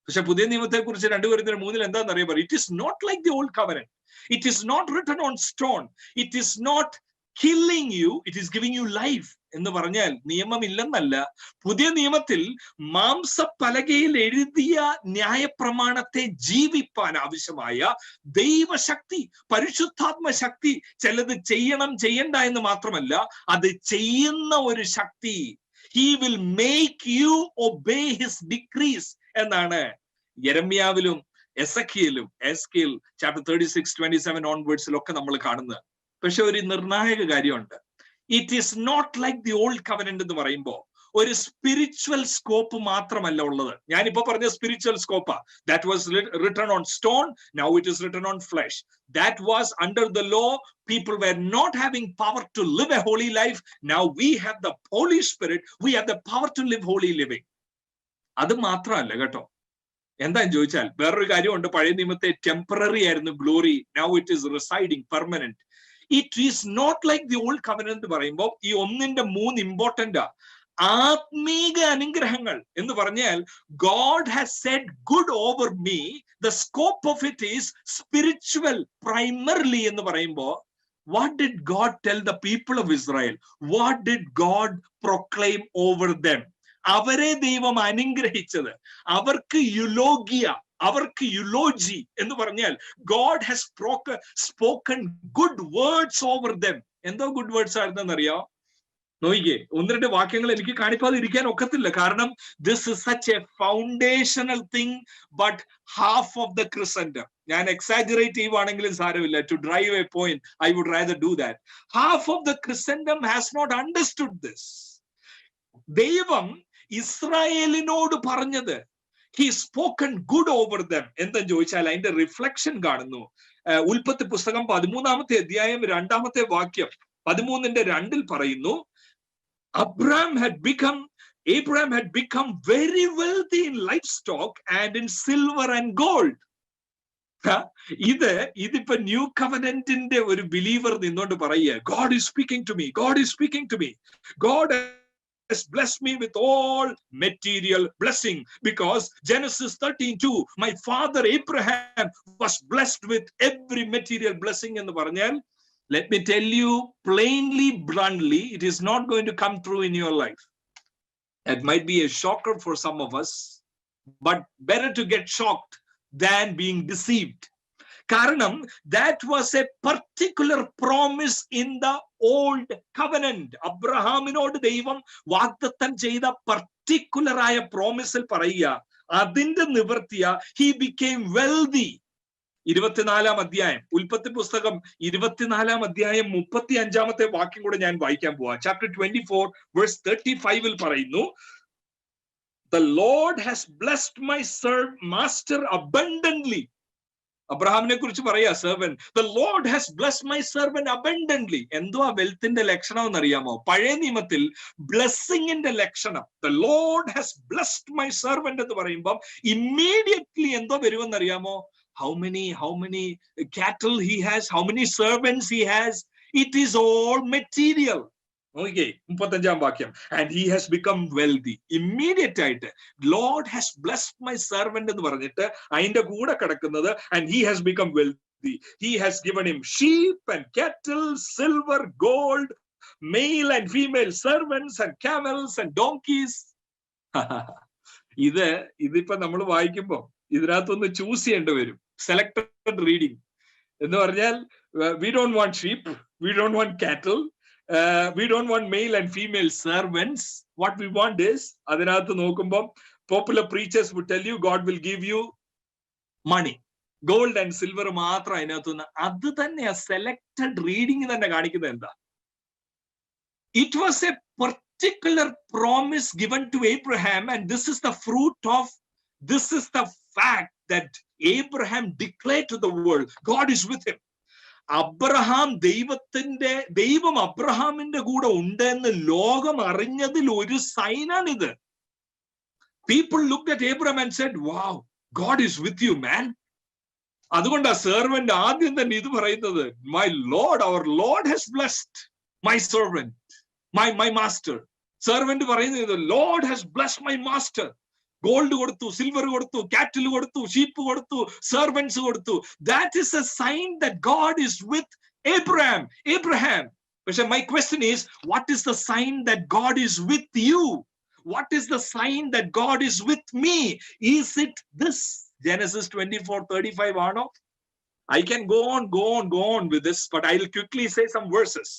പക്ഷെ പുതിയ നിയമത്തെ കുറിച്ച് 2 കൊരിന്ത്യർ 3 എന്താണെന്ന് അറിയാൻ പറയും. It is not like the old covenant. It is not written on stone. It is not killing you. It is giving you life. എന്ന് പറഞ്ഞാൽ നിയമമില്ലെന്നല്ല. പുതിയ നിയമത്തിൽ മാംസപ്പലകയിൽ എഴുതിയ ന്യായപ്രമാണത്തെ ജീവിപ്പാൻ ആവശ്യമായ ദൈവശക്തി, പരിശുദ്ധാത്മ ശക്തി. ചിലത് ചെയ്യണം ചെയ്യണ്ട എന്ന് മാത്രമല്ല, അത് ചെയ്യുന്ന ഒരു ശക്തി. He will make you obey his decrees എന്നാണ് യെരമ്യാവിലും എസെക്കിയേലും ചാപ്റ്റർ 36:27 ഓൺവേർഡ്സിലൊക്കെ നമ്മൾ കാണുന്നത്. പക്ഷെ ഒരു നിർണായക കാര്യമുണ്ട്. It is not like the old covenant എന്ന് പറയുമ്പോൾ ഒരു സ്പിരിച്വൽ സ്കോപ്പ് മാത്രമല്ല ഉള്ളത്. ഞാനിപ്പോ പറഞ്ഞ സ്പിരിച്വൽ സ്കോപ്പാ. That was written on stone, now it is written on flesh. That was under the law. People were not having power to live a holy life. Now we have the Holy Spirit. We have the power to live holy living. അത് മാത്രമല്ല കേട്ടോ. എന്താന്ന് ചോദിച്ചാൽ വേറൊരു കാര്യമുണ്ട്. പഴയ നിയമത്തെ temporary ആയിരുന്നു glory. Now it is residing, permanent. It is not like the old covenant പറയുമ്പോൾ ഈ 1-ന്റെ 3 ഇമ്പോർട്ടന്റാ. ആത്മീക അനുഗ്രഹങ്ങൾ എന്ന് പറഞ്ഞാൽ God has said good over me. The scope of it is spiritual primarily എന്ന് പറയുമ്പോൾ what did God tell the people of Israel? What did God proclaim over them? അവരെ ദൈവം അനുഗ്രഹിച്ചത്, അവർക്ക് യുലോഗിയ, അവർക്ക് യുലോജി എന്ന് പറഞ്ഞാൽ God has spoken good words over them. എന്തോ good words ആയിരുന്നെന്നറിയോ? നോയിക്കേ, 1-2 വാക്യങ്ങൾ എനിക്ക് കാണിക്കാതെ ഇരിക്കാൻ ഒക്കത്തില്ല. കാരണം this is such a foundational thing, but half of the Christendom, ഞാൻ എക്സാജറേറ്റ് ചെയ്യുവാണെങ്കിലും സാരമില്ല, to drive a point I would rather do that. Half of the Christendom has not understood this. ദൈവം ഇസ്രായേലിനോട് പറഞ്ഞത് he spoken good over them എന്തെന്ന് ചോദിച്ചാൽ അതിന്റെ reflection കാണുന്നു. ഉൽപ്പത്തി പുസ്തകം 13-ാമത്തെ അധ്യായം 2-ാമത്തെ വാക്യം 13:2 പറയുന്നു, Abraham had become very wealthy in livestock and in silver and gold. ഇതിപ്പോ ന്യൂ കവനന്റിന്റെ ഒരു ബിലീവർ നിന്നോണ്ട് പറയുക, God is speaking to me, God is speaking to me. God has blessed me with all material blessing, because Genesis 13:2, my father Abraham was blessed with every material blessing എന്ന് പറഞ്ഞാൽ, let me tell you plainly, bluntly, it is not going to come true in your life. That might be a shocker for some of us, but better to get shocked than being deceived. കാരണം that was a particular promise in the old covenant. അബ്രഹാമിനോട് ദൈവം വാഗ്ദത്തം ചെയ്ത particular ആയ പ്രോമിസിൽ പറയുക, അതിന്റെ നിവൃത്തിയ he became wealthy. 24-ാം അധ്യായം ഉൽപ്പത്തി പുസ്തകം 24-ാം അധ്യായം 35-ാമത്തെ വാക്യം കൂടെ ഞാൻ വായിക്കാൻ പോവാ. ചാപ്റ്റർ 24 verse 35 പറയുന്നു, The Lord has blessed my master abundantly. അബ്രഹാമിനെ കുറിച്ച് പറയാ, servant. The Lord has blessed my servant abundantly. എന്തോ ആ വെൽത്തിന്റെ ലക്ഷണം എന്നറിയാമോ? പഴയ നിയമത്തിൽ ബ്ലെസ്സിങ്ങിന്റെ ലക്ഷണം. The Lord has blessed my servant എന്ന് പറയുമ്പോൾ ഇമ്മീഡിയറ്റ്ലി എന്തോ വരുമെന്നറിയാമോ? How many cattle he has, how many servants he has. It is all material. Okay, 35-ാം വാക്യം. And he has become wealthy. Immediate ആയിട്ട് Lord has blessed my servant എന്ന് പറഞ്ഞിട്ട് അതിന്റെ കൂടെ കിടക്കുന്നത് and he has become wealthy. He has given him sheep and cattle, silver, gold, male and female servants and camels and donkeys. ഇതിപ്പോ നമ്മൾ വായിക്കുമ്പോ ഇതിനകത്തൊന്ന് choose ചെയ്യേണ്ടി വരും. സെലക്ടഡ് റീഡിങ് എന്ന് പറഞ്ഞാൽ we don't want sheep, we don't want cattle, we don't want male and female servants. What we want is, അതിനകത്ത് നോക്കുമ്പോൾ popular preachers would tell you God will give you money, gold and silver മാത്രം അതിനകത്തുനിന്ന്. അത് തന്നെയാ selected reading തന്നെ കാണിക്കുന്നത്. എന്താ? It was a particular promise given to Abraham, and this is the fruit of, this is the fact that Abraham declared to the world, God is with him. Abraham ദൈവം അബ്രഹാമിന്റെ കൂടെ ഉണ്ടെന്ന് ലോകം അറിഞ്ഞതിൽ ഒരു സൈനാണിത്. People looked at Abraham and said, wow, God is with you, man. അതുകൊണ്ടാ servant ആദ്യം തന്നെ ഇത് പറയുന്നത്, my Lord, our Lord has blessed my servant, my master. Servant പറയുന്നത്, Lord has blessed my master. Gold കൊടുത്തു, സിൽവർ കൊടുത്തു, കാറ്റിൽ കൊടുത്തു, ഷീപ്പ് കൊടുത്തു, സെർവൻസ് കൊടുത്തു. That is a sign that God is with Abraham. പക്ഷെ my question is, what is the sign that God is with you? What is the sign that God is with me? Is it this? Genesis 24:35 ആണോ? I can go on with this, but I'll quickly say some verses.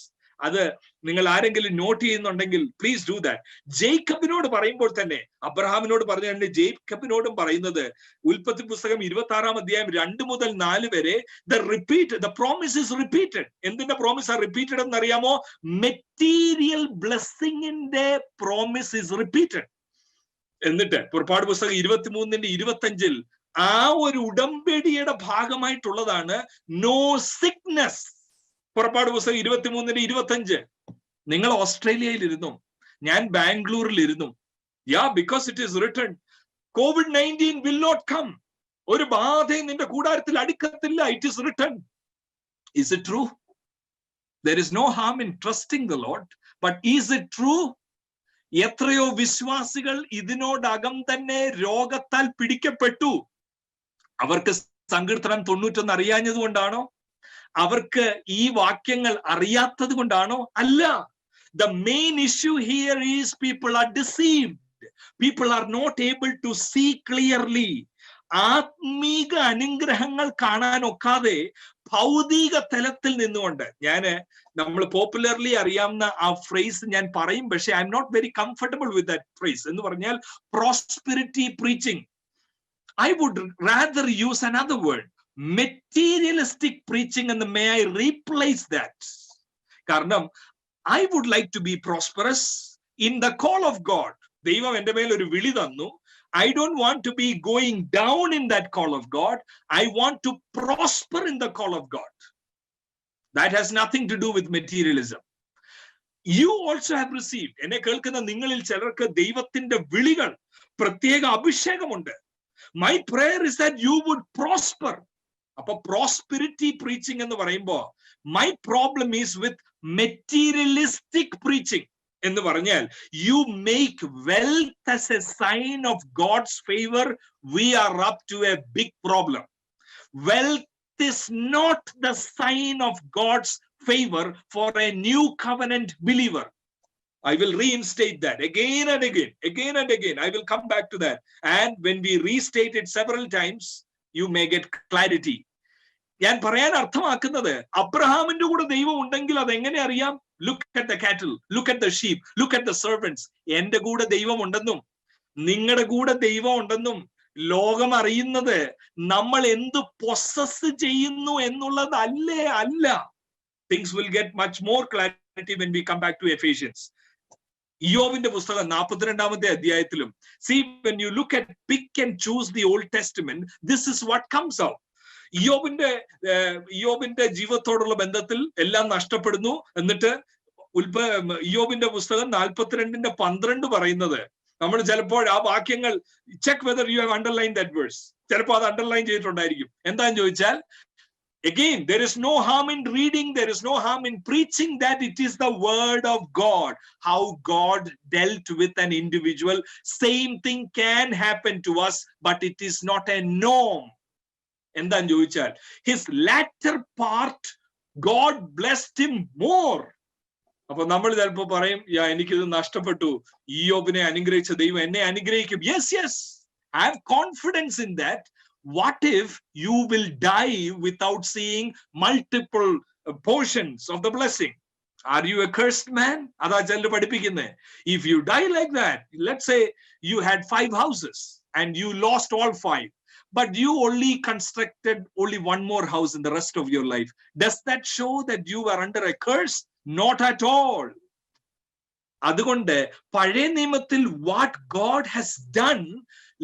അത് നിങ്ങൾ ആരെങ്കിലും not ചെയ്യുന്നുണ്ടെങ്കിൽ please do that. ജേക്കബിനോട് പറയുമ്പോൾ തന്നെ, അബ്രഹാമിനോട് പറഞ്ഞ ജേക്കബിനോടും പറയുന്നത്, ഉൽപ്പത്തി പുസ്തകം 26-ാം അധ്യായം 2 മുതൽ 4 വരെ the promise is repeated. എന്തിന്റെ പ്രോമിസ് ആ റിപ്പീറ്റഡ് എന്നറിയാമോ? മെറ്റീരിയൽ ബ്ലെസ്സിങ്ങിന്റെ പ്രോമിസ് ഇസ് റിപ്പീറ്റഡ്. എന്നിട്ട് പുറപ്പാട് പുസ്തകം 23-25 ആ ഒരു ഉടമ്പടിയുടെ ഭാഗമായിട്ടുള്ളതാണ് നോ സിക്നസ്. പുറപ്പാട് പുസ്തകം 23-25. നിങ്ങൾ ഓസ്ട്രേലിയയിൽ ഇരുന്നു, ഞാൻ ബാംഗ്ലൂരിൽ ഇരുന്നു. because it is written, COVID-19 will not come. ഒരു ബാധയും നിന്റെ കൂടാരത്തിൽ അടുക്കത്തില്ല. It is written. Is it true? There is no harm in trusting the Lord. But is it true? എത്രയോ വിശ്വാസികൾ ഇതിനോടകം തന്നെ രോഗത്താൽ പിടിക്കപ്പെട്ടു. അവർക്ക് സങ്കീർത്തനം 91 അറിയാഞ്ഞത് കൊണ്ടാണോ? അവർക്ക് ഈ വാക്യങ്ങൾ അറിയാത്തത് കൊണ്ടാണോ? അല്ല. The main issue here is people are deceived. People are not able to see clearly. ആത്മീക അനുഗ്രഹങ്ങൾ കാണാനൊക്കാതെ ഭൗതിക തലത്തിൽ നിന്നുകൊണ്ട്, നമ്മൾ പോപ്പുലർലി അറിയാവുന്ന ആ ഫ്രേസ് ഞാൻ പറയും, പക്ഷെ I am not very comfortable with that phrase. എന്ന് പറഞ്ഞാൽ prosperity preaching. I would rather use another word, materialistic preaching, and may I replace that? കാരണം I would like to be prosperous in the call of God. ദൈവം എൻ്റെ മേൽ ഒരു വിളി തന്നു. I don't want to be going down in that call of God. I want to prosper in the call of God. That has nothing to do with materialism. You also have received. എന്നെ കേൾക്കുന്ന നിങ്ങളിൽ ചിലർക്ക് ദൈവത്തിന്റെ വിളികൾ, പ്രത്യേക അഭിഷേകമുണ്ട്. My prayer is that you would prosper. അപ്പൊ prosperity preaching എന്ന് പറയുമ്പോ my problem is with materialistic preaching. എന്ന് പറഞ്ഞാൽ you make wealth as a sign of God's favor, we are up to a big problem. Wealth is not the sign of God's favor for a new covenant believer. I will reinstate that again and again. I will come back to that. And when we restate it several times, you may get clarity. ഞാൻ പറയാൻ അർത്ഥമാക്കുന്നത്, അബ്രഹാമിന്റെ കൂടെ ദൈവം ഉണ്ടെങ്കിൽ അതെങ്ങനെ അറിയാം? Look at the cattle, look at the sheep, look at the servants. എന്റെ കൂടെ ദൈവം ഉണ്ടെന്നും നിങ്ങളുടെ കൂടെ ദൈവം ഉണ്ടെന്നും ലോകം അറിയുന്നത് നമ്മൾ എന്ത് പൊസസ് ചെയ്യുന്നു എന്നുള്ളതല്ല. Things will get much more clarity when we come back to Ephesians. യോബിന്റെ പുസ്തകം 42-ാമത്തെ അധ്യായത്തിലും, see, when you look at, pick and choose the Old Testament, this is what comes out. യോബിന്റെ ജീവിതത്തോടുള്ള ബന്ധത്തിൽ എല്ലാം നഷ്ടപ്പെടുന്നു. എന്നിട്ട് യോബിന്റെ പുസ്തകം 42-12 പറയുന്നത്, നമ്മൾ ചിലപ്പോൾ ആ വാക്യങ്ങൾ check whether you have underline that verse, ചിലപ്പോൾ അത് അണ്ടർലൈൻ ചെയ്തിട്ടുണ്ടായിരിക്കും. എന്താന്ന് ചോദിച്ചാൽ, again, there is no harm in reading, there is no harm in preaching that it is the word of God, how God dealt with an individual. Same thing can happen to us, but it is not a norm. എന്താന്ന് ചോദിച്ചാൽ, his latter part God blessed him more. അപ്പൊ നമ്മൾ ചിലപ്പോ പറയും, എനിക്കിത് നഷ്ടപ്പെട്ടു, യോബിനെ അനുഗ്രഹിച്ച ദൈവം എന്നെ അനുഗ്രഹിക്കും. Yes, have confidence in that. What if you will die without seeing multiple portions of the blessing? Are you a cursed man? അതാ ചിലർ പഠിപ്പിക്കുന്നത്. If you die like that, let's say you had 5 houses and you lost all 5, but you only constructed only one more house in the rest of your life. Does that show that you are under a curse? Not at all. അതുകൊണ്ട് പഴയ നിയമത്തിൽ what God has done,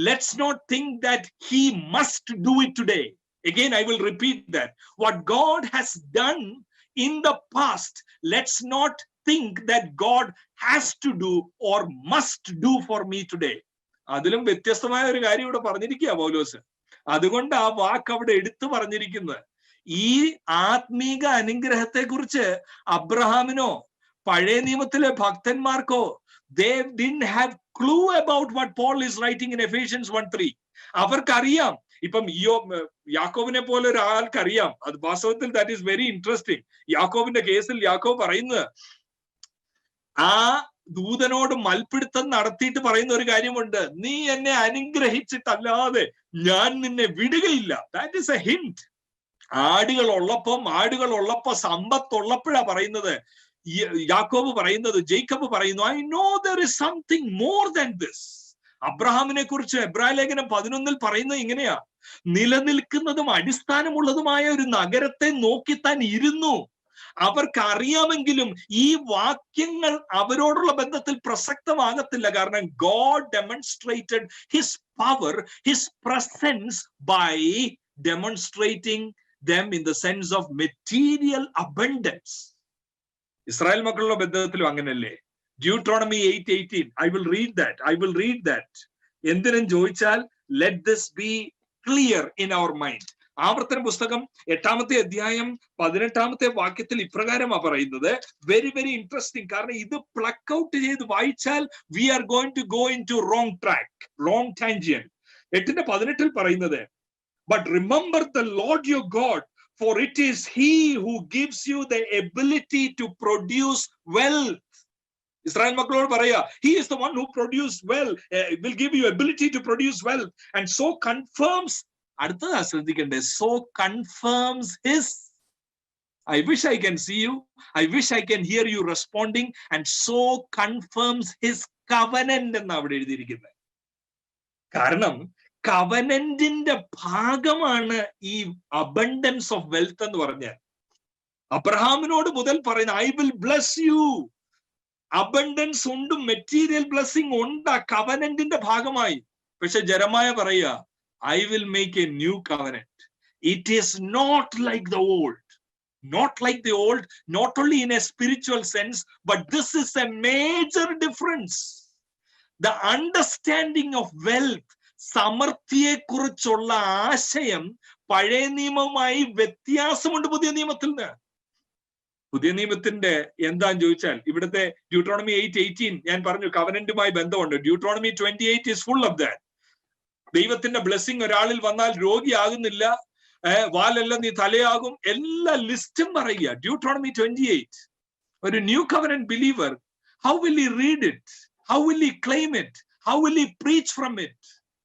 let's not think that he must do it today. Again, I will repeat that. What God has done in the past, let's not think that God has to do or must do for me today. അതിലും വ്യത്യസ്തമായ ഒരു കാര്യം ഇവിടെ പറഞ്ഞിരിക്കുക പൗലോസ്. അതുകൊണ്ട് ആ വാക്ക് അവിടെ എടുത്തു പറഞ്ഞിരിക്കുന്നത്. ഈ ആത്മീക അനുഗ്രഹത്തെ കുറിച്ച് അബ്രഹാമിനോ പഴയ നിയമത്തിലെ ഭക്തന്മാർക്കോ they didn't have clue about what Paul is writing in Ephesians 1:3. അവർക്കറിയാം. ഇപ്പം യാക്കോബിനെ പോലെ ഒരാൾക്കറിയാം. അത് വാസ്തവത്തിൽ ദാറ്റ് ഈസ് വെരി ഇൻട്രസ്റ്റിംഗ്. യാക്കോബിന്റെ കേസിൽ യാക്കോബ് പറയുന്നത്, ആ ദൂതനോട് മൽപ്പിടുത്തം നടത്തിയിട്ട് പറയുന്ന ഒരു കാര്യമുണ്ട്, നീ എന്നെ അനുഗ്രഹിച്ചിട്ടല്ലാതെ ഞാൻ നിന്നെ വിടുകയില്ല. That is a hint. ആടുകൾ ഉള്ളപ്പോ സമ്പത്തുള്ളപ്പോഴാ പറയുന്നത്. യാക്കോബ് പറയുന്നത്, ജേക്കബ് പറയുന്നു, I know there is something more than this. അബ്രഹാമിനെ കുറിച്ച് എബ്രായ ലേഖനം 11 പറയുന്നത് ഇങ്ങനെയാ, നിലനിൽക്കുന്നതും അടിസ്ഥാനമുള്ളതുമായ ഒരു നഗരത്തെ നോക്കി താൻ ഇരുന്നു. അവർക്കറിയാമെങ്കിലും ഈ വാക്യങ്ങൾ അവരോടുള്ള ബന്ധത്തിൽ പ്രസക്തമാകത്തില്ല. കാരണം God demonstrated his power, his presence by demonstrating them in the sense of material abundance. Israel മക്കളുടെ ബന്ധത്തിലും അങ്ങനല്ലേ? Deuteronomy 8:18. I will read that. എന്തിനും ചോദിച്ചാൽ let this be clear in our mind. ആവർത്തന പുസ്തകം 8-ാമത്തെ അധ്യായം 18-ാമത്തെ വാക്യത്തിൽ ഇപ്രകാരമാണ് പറയുന്നത്. Very very interesting. കാരണം ഇത് പ്ലക്ക് ഔട്ട് ചെയ്ത് വായിച്ചാൽ we are going to go into wrong track, wrong tangent. 8:18 പറയുന്നത്, but remember the Lord your God, for it is he who gives you the ability to produce wealth. Israel മക്കളോട് പറയാ, he is the one who will give you ability to produce wealth, and so confirms. അടുത്തതാ ശ്രദ്ധിക്കണ്ടേ, so confirms his. I wish I can see you. I wish I can hear you responding. And so confirms his covenant എന്ന് അവിടെ എഴുതിയിരിക്കുന്നത്. കാരണം കവനന്റിന്റെ ഭാഗമാണ് ഈ abundance of wealth എന്ന് പറഞ്ഞാൽ. അബ്രഹാമിനോട് മുതൽ പറയുന്ന I will bless you. Abundance ഉണ്ട്, മെറ്റീരിയൽ ബ്ലെസ്സിങ് ഉണ്ട്, കവനന്റിന്റെ ഭാഗമായി. പക്ഷെ ജെറമായ പറയുക, I will make a new covenant. It is not like the old. Not like the old, not only in a spiritual sense, but this is a major difference. The understanding of wealth, സമൃദ്ധിയെ കുറിച്ചുള്ള ആശയം പഴയ നിയമവുമായി വ്യത്യാസമുണ്ട് പുതിയ നിയമത്തിൽ നിന്ന്. പുതിയ നിയമത്തിന്റെ എന്താന്ന് ചോദിച്ചാൽ, ഇവിടുത്തെ Deuteronomy 8:18 ഞാൻ പറഞ്ഞു കവനന്റുമായി ബന്ധമുണ്ട്. Deuteronomy 28 is full of that. ദൈവത്തിന്റെ ബ്ലെസ്സിങ് ഒരാളിൽ വന്നാൽ രോഗിയാകുന്നില്ല, വാലെല്ലാം നീ തലയാകും, എല്ലാ ലിസ്റ്റും പറയുക. Deuteronomy 28. ഒരു new covenant believer, how will he read it? How will he claim it? How will he preach from it?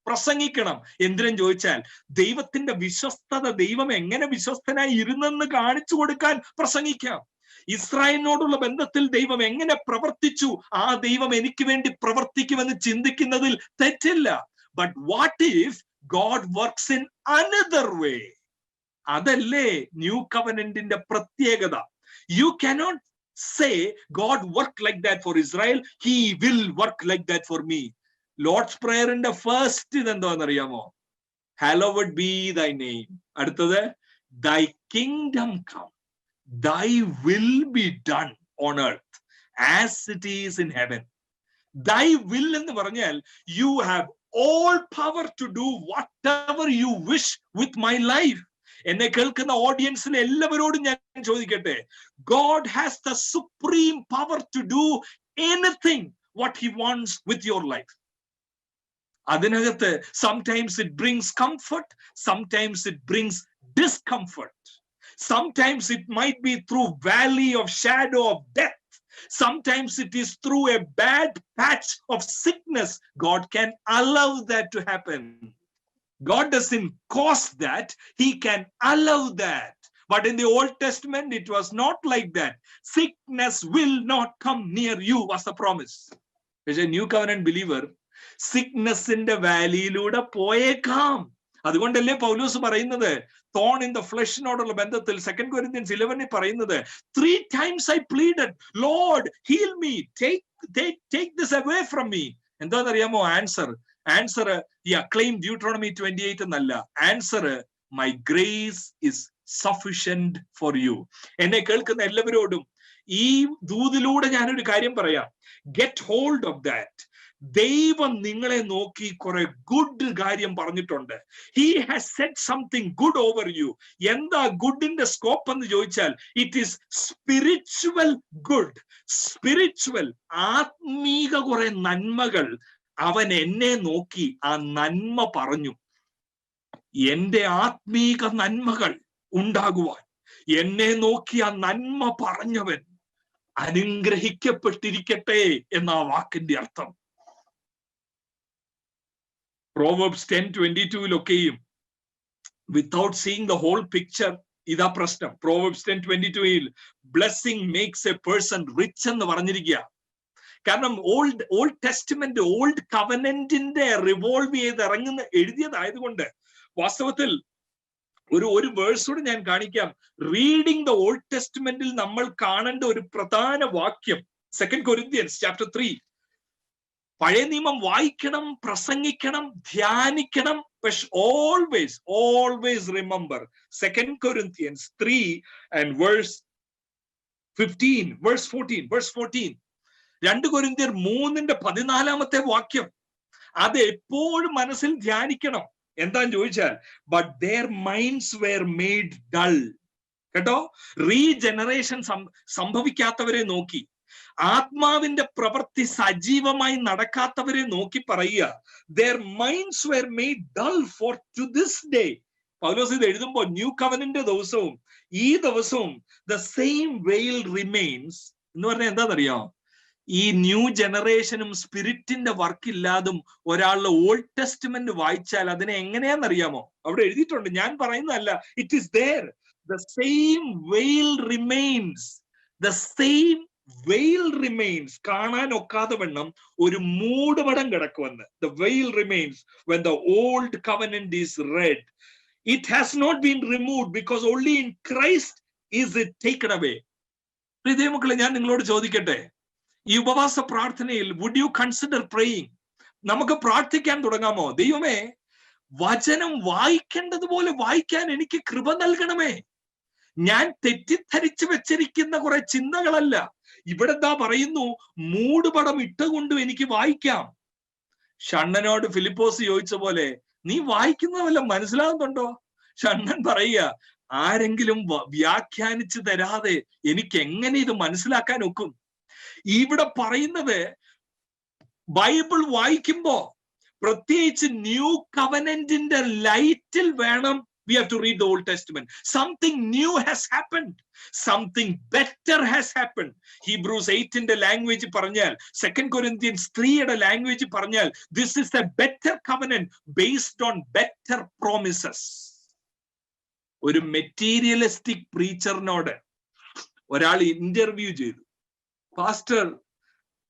പ്രസംഗിക്കണം. എന്തിനും ചോദിച്ചാൽ ദൈവത്തിന്റെ വിശ്വസ്തത, ദൈവം എങ്ങനെ വിശ്വസ്തനായി ഇരുന്നെന്ന് കാണിച്ചു കൊടുക്കാൻ പ്രസംഗിക്കാം. ഇസ്രായേലിനോടുള്ള ബന്ധത്തിൽ ദൈവം എങ്ങനെ പ്രവർത്തിച്ചു, ആ ദൈവം എനിക്ക് വേണ്ടി പ്രവർത്തിക്കുമെന്ന് ചിന്തിക്കുന്നതിൽ തെറ്റില്ല. But what if God works in another way? അതല്ലേ ന്യൂ കവനന്റിന്റെ പ്രത്യേകത. You cannot say God worked like that for Israel, he will work like that for me. Lord's prayer in the first ഇതെന്താണെന്നറിയാമോ? Hallowed be thy name. അടുത്തത് thy kingdom come, thy will be done on earth as it is in heaven. Thy will എന്ന് പറഞ്ഞാൽ you have all power to do whatever you wish with my life. എന്നെ കേൾക്കുന്ന ഓഡിയൻസിലെ എല്ലാവരോടും ഞാൻ ചോദിക്കട്ടെ, God has the supreme power to do anything what he wants with your life. അതിനകത്ത് sometimes it brings comfort, sometimes it brings discomfort, sometimes it might be through valley of shadow of death, sometimes it is through a bad patch of sickness. God can allow that to happen. God doesn't cause that, he can allow that. But in the Old Testament it was not like that. Sickness will not come near you was the promise. As a new covenant believer, സിക്നസിന്റെ വാലിയിലൂടെ പോയേക്കാം. അതുകൊണ്ടല്ലേ പൗലോസ് പറയുന്നത് thorn in the ഫ്ലഷിനോടുള്ള ബന്ധത്തിൽ 2 Corinthians 11 പറയുന്നത് 3 times I pleaded, Lord heal me, take this away from me. എന്താണെന്നറിയാമോ answer? he acclaimed Deuteronomy 28 എന്നല്ല. Answer my grace is sufficient for you. എന്നെ കേൾക്കുന്ന എല്ലാവരോടും ഈ ദൂതിലൂടെ ഞാനൊരു കാര്യം പറയാം. Get hold of that. ദൈവം നിങ്ങളെ നോക്കി കുറെ ഗുഡ് കാര്യം പറഞ്ഞിട്ടുണ്ട്. He has said something good over you. എന്താ ഗുഡിന്റെ സ്കോപ്പ് എന്ന് ചോദിച്ചാൽ it is spiritual good. Spiritual, ആത്മീക കുറെ നന്മകൾ അവൻ എന്നെ നോക്കി ആ നന്മ പറഞ്ഞു. എന്റെ ആത്മീക നന്മകൾ ഉണ്ടാകുവാൻ എന്നെ നോക്കി ആ നന്മ പറഞ്ഞവൻ അനുഗ്രഹിക്കപ്പെട്ടിരിക്കട്ടെ എന്ന വാക്കിന്റെ അർത്ഥം. Proverbs 10:22 without seeing the whole picture, ഇതാ പ്രശ്നം. Proverbs 10:22 blessing makes A person rich എന്ന് പറഞ്ഞിരിക്കുക. കാരണം ഓൾഡ് ടെസ്റ്റ്മെന്റ്, ഓൾഡ് കവനന്റിന്റെ റിവോൾവ് ചെയ്ത് എഴുതിയതായതുകൊണ്ട് വാസ്തവത്തിൽ ഒരു വേഴ്സോട് ഞാൻ കാണിക്കാം. റീഡിങ് ദ ഓൾഡ് ടെസ്റ്റ്മെന്റിൽ നമ്മൾ കാണേണ്ട ഒരു പ്രധാന വാക്യം 2 Corinthians chapter 3. പഴയ നിയമം വായിക്കണം, പ്രസംഗിക്കണം, ധ്യാനിക്കണം. പക്ഷെ always remember 2 Corinthians 3 and verse 14. 2 Corinthians 3:14 വാക്യം. അത് എപ്പോഴും മനസ്സിൽ ധ്യാനിക്കണം. എന്താന്ന് ചോദിച്ചാൽ but their minds were made dull. കേട്ടോ, റീജനറേഷൻ സംഭവിക്കാത്തവരെ നോക്കി, ആത്മാവിന്റെ പ്രവൃത്തി സജീവമായി നടക്കാത്തവരെ നോക്കി പറയുക, their minds were made dull for to this day. പൗലോസ് ഇത് എഴുതുമ്പോൾ ന്യൂ കവനന്റ് ദിവസവും ഈ ദിവസവും the same veil remains എന്ന് പറഞ്ഞാൽ എന്താണെന്നറിയോ? ഈ ന്യൂ ജനറേഷനും സ്പിരിറ്റിന്റെ വർക്കില്ലാതും ഒരാളുടെ ഓൾഡ് ടെസ്റ്റ്മെന്റ് വായിച്ചാൽ അതിനെ എങ്ങനെയാണെന്നറിയാമോ? അവിടെ എഴുതിയിട്ടുണ്ട്, ഞാൻ പറയുന്നതല്ല, it is there. The same veil remains. The same veil remains. കാണാൻ ഒക്കാതെ വണ്ണം ഒരു മൂടുപടം കിടക്കുമെന്ന്. The veil remains when the old covenant is read. It has not been removed because only in Christ is it taken away. പ്രിയ മക്കളെ, ഞാൻ നിങ്ങളോട് ചോദിക്കട്ടെ, ഈ ഉപവാസ പ്രാർത്ഥനയിൽ would you consider praying? നമുക്ക് പ്രാർത്ഥിക്കാൻ തുടങ്ങാമോ? ദൈവമേ, വചനം വായിക്കേണ്ടതുപോലെ വായിക്കാൻ എനിക്ക് കൃപ നൽകണമേ. ഞാൻ തെറ്റിദ്ധരിച്ചു വെച്ചിരിക്കുന്ന കുറെ ചിന്തകളല്ല. ഇവിടെ എന്താ പറയുന്നു? മൂടുപടം ഇട്ടുകൊണ്ടും എനിക്ക് വായിക്കാം. ഷണ്ണനോട് ഫിലിപ്പോസ് ചോദിച്ച പോലെ, നീ വായിക്കുന്ന വല്ല മനസ്സിലാകുന്നുണ്ടോ? ഷണ്ണൻ പറയുക, ആരെങ്കിലും വ്യാഖ്യാനിച്ചു തരാതെ എനിക്ക് എങ്ങനെ ഇത് മനസ്സിലാക്കാൻ ഒക്കും? ഇവിടെ പറയുന്നത് ബൈബിൾ വായിക്കുമ്പോ പ്രത്യേകിച്ച് ന്യൂ കവനന്റിന്റെ ലൈറ്റിൽ വേണം we have to read the Old Testament. Something new has happened. Something better has happened. Hebrews 8 language പറഞ്ഞാൽ, 2 Corinthians 3 language പറഞ്ഞാൽ, this is a better covenant based on better promises. ഒരു മെറ്റീരിയലിസ്റ്റിക് പ്രീച്ചറിനോട് ഒരാൾ interview ചെയ്തു, pastor,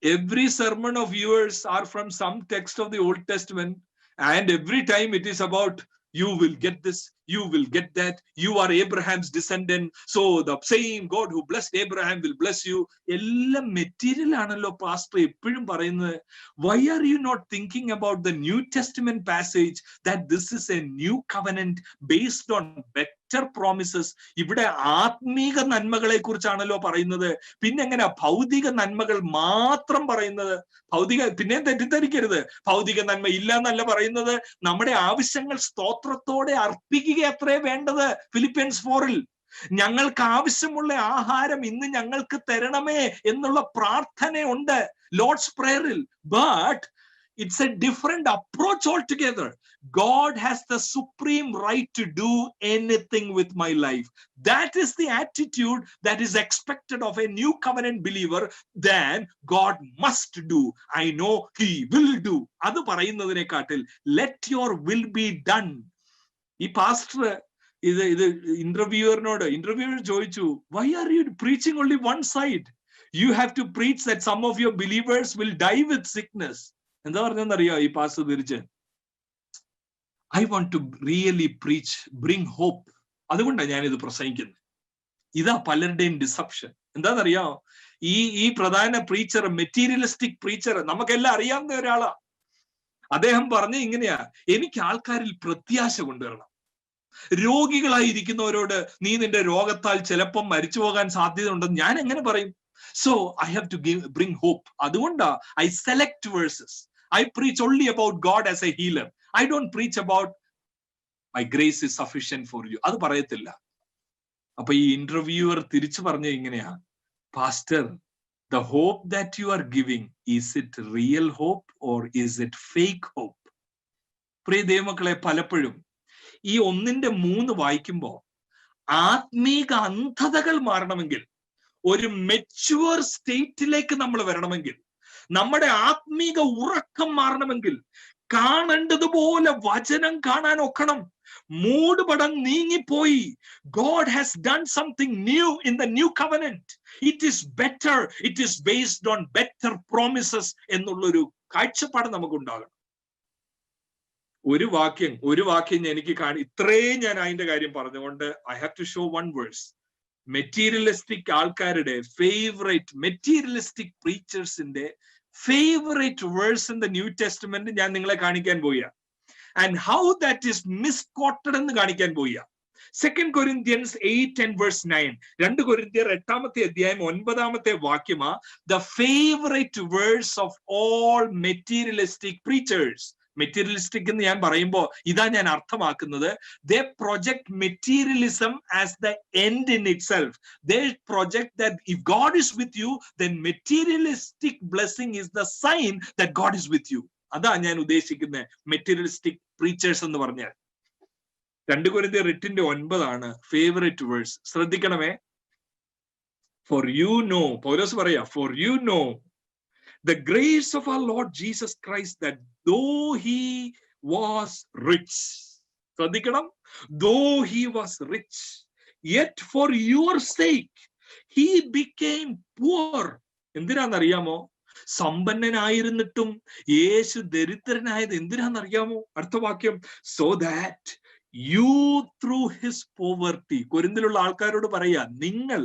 every sermon of yours are from some text of the Old Testament and every time it is about you will get this, you will get that, you are Abraham's descendant, so the same God who blessed Abraham will bless you. എല്ലാം material ആണല്ലോ pastor എപ്പോഴും പറയുന്നത്. Why are you not thinking about the New Testament passage that this is a new covenant based on better promises? ഇവിടെ ആത്മീക നന്മകളെ കുറിച്ചാണല്ലോ പറയുന്നത്. പിന്നെ എങ്ങനെ ഭൗതിക നന്മകൾ മാത്രം പറയുന്നത്? പിന്നെ തെറ്റിദ്ധരിക്കരുത്, ഭൗതിക നന്മ ഇല്ല എന്നല്ല പറയുന്നത്. നമ്മുടെ ആവശ്യങ്ങൾ സ്തോത്രത്തോടെ അർപ്പിക്കുക അത്രേ വേണ്ടത്. ഫിലിപ്പിയൻസ് 4 ഞങ്ങൾക്ക് ആവശ്യമുള്ള ആഹാരം ഇന്ന് ഞങ്ങൾക്ക് തരണമേ എന്നുള്ള പ്രാർത്ഥനയുണ്ട് ലോർഡ്സ് പ്രേയറിൽ. But it's a different approach altogether. God has the supreme right to do anything with my life. That is the attitude that is expected of a new covenant believer. Then God must do. I know he will do. അത് പറയുന്നതിനെക്കാട്ടിൽ let your will be done. ഈ pastor ഇത് interviewer ചോദിച്ചു, why are you preaching only one side? You have to preach that some of your believers will die with sickness. എന്താ പറഞ്ഞെന്നറിയോ ഈ pastor തിരിച്ച്? I want to really preach, bring hope. അതുകൊണ്ടാണ് ഞാനിത് പ്രസംഗിക്കുന്നത്. ഇതാ പലരുടെയും ഡിസപ്ഷൻ. എന്താണെന്നറിയോ? ഈ പ്രധാന പ്രീച്ചർ, മെറ്റീരിയലിസ്റ്റിക് പ്രീച്ചർ, നമുക്കെല്ലാം അറിയാവുന്ന ഒരാളാ. അദ്ദേഹം പറഞ്ഞ ഇങ്ങനെയാ, എനിക്ക് ആൾക്കാരിൽ പ്രത്യാശ കൊണ്ടുവരണം. രോഗികളായിരിക്കുന്നവരോട് നീ നിന്റെ രോഗത്താൽ ചിലപ്പം മരിച്ചു പോകാൻ സാധ്യത ഉണ്ടെന്ന് ഞാൻ എങ്ങനെ പറയും? So I have to bring hope. അതുകൊണ്ടാ I select verses. I preach only about God as a healer. I don't preach about my grace is sufficient for you. അത് പറയത്തില്ല. അപ്പൊ ഈ ഇന്റർവ്യൂവർ തിരിച്ചു പറഞ്ഞ ഇങ്ങനെയാ, pastor, the hope that you are giving, is it real hope or is it fake hope? പ്രിയ ദൈവമക്കളെ, പലപ്പോഴും ഈ 1:3 വായിക്കുമ്പോ ആത്മീക അന്ധതകൾ മാറണമെങ്കിൽ, ഒരു മെച്യൂർ സ്റ്റേറ്റിലേക്ക് നമ്മൾ വരണമെങ്കിൽ, നമ്മുടെ ആത്മീക ഉറക്കം മാറണമെങ്കിൽ, കാണേണ്ടതുപോലെ വചനം കാണാൻ ഒക്കണം. മൂടുപടം നീങ്ങിപ്പോയി. God has done something new in the new covenant. It is better. It is based on better promises എന്നുള്ളൊരു കാഴ്ചപ്പാട് നമുക്കുണ്ടാകണം. ഒരു വാക്യം എനിക്ക് ഇത്രയും ഞാൻ അതിന്റെ കാര്യം പറഞ്ഞുകൊണ്ട് I have to show one verse. Materialistic ആൾക്കാരുടെ ഫേവറേറ്റ്, മെറ്റീരിയലിസ്റ്റിക് പ്രീച്ചേഴ്സിന്റെ favourite verse in the New Testament ഞാൻ നിങ്ങളെ കാണിക്കാൻ പോയ, and how that is misquoted എന്ന് കാണിക്കാൻ പോയ. 2 Corinthians 8 and verse 9. 2 കൊരിന്ത്യർ 8-ാം വാക്യമാ the favorite verse of all materialistic preachers. Materialistic എന്ന് ഞാൻ പറയുമ്പോൾ ഇതാ ഞാൻ അർത്ഥമാക്കുന്നത്. They project materialism as the end in itself. They project that if God is with you, then materialistic blessing is the sign that God is with you. അതാ ഞാൻ ഉദ്ദേശിക്കുന്നത് materialistic preachers എന്ന് പറഞ്ഞാൽ. 2 കൊരിന്ത്യർ 8:9 ഫേവറേറ്റ് വേഴ്സ്. ശ്രദ്ധിക്കണമേ. For you know, പൗലോസ് പറയാ, for you know the grace of our Lord Jesus Christ, that though he was rich, ശ്രദ്ധിക്കണം, though he was rich, yet for your sake he became poor. എന്തിനാന്നറിയാമോ? സമ്പന്നനായിരുന്നിട്ടും Yeshu ദരിദ്രനായത് എന്തിനാന്നറിയാമോ? അർത്ഥവാക്യം, so that you through his poverty. കൊരിന്തിലുള്ള ആൾക്കാരോട് പറയാ, നിങ്ങൾ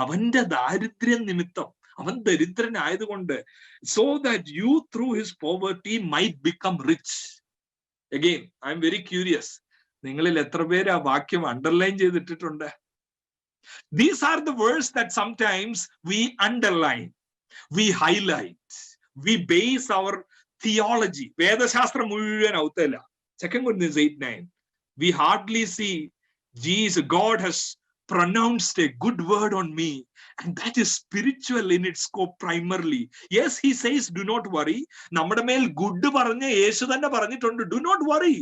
അവന്റെ ദാരിദ്ര്യം നിമിത്തം, അവൻ ദരിദ്രനായതുകൊണ്ട്, so that you through his poverty might become rich. Again, I am very curious. നിങ്ങളിൽ എത്ര പേര് ആ വാക്യം അണ്ടർലൈൻ ചെയ്തിട്ടുണ്ട്? These are the words that sometimes we underline, we highlight, we base our theology. വേദശാസ്ത്രം മുഴുവൻ ഔത്തല്ല. 2 Corinthians 8:9. We hardly see Jesus, God has pronounced a good word on me, and that is spiritual in its scope primarily. Yes, he says do not worry. നമ്മുടെ മേൽ good പറഞ്ഞ യേശു തന്നെ പറഞ്ഞിട്ടുണ്ട്, do not worry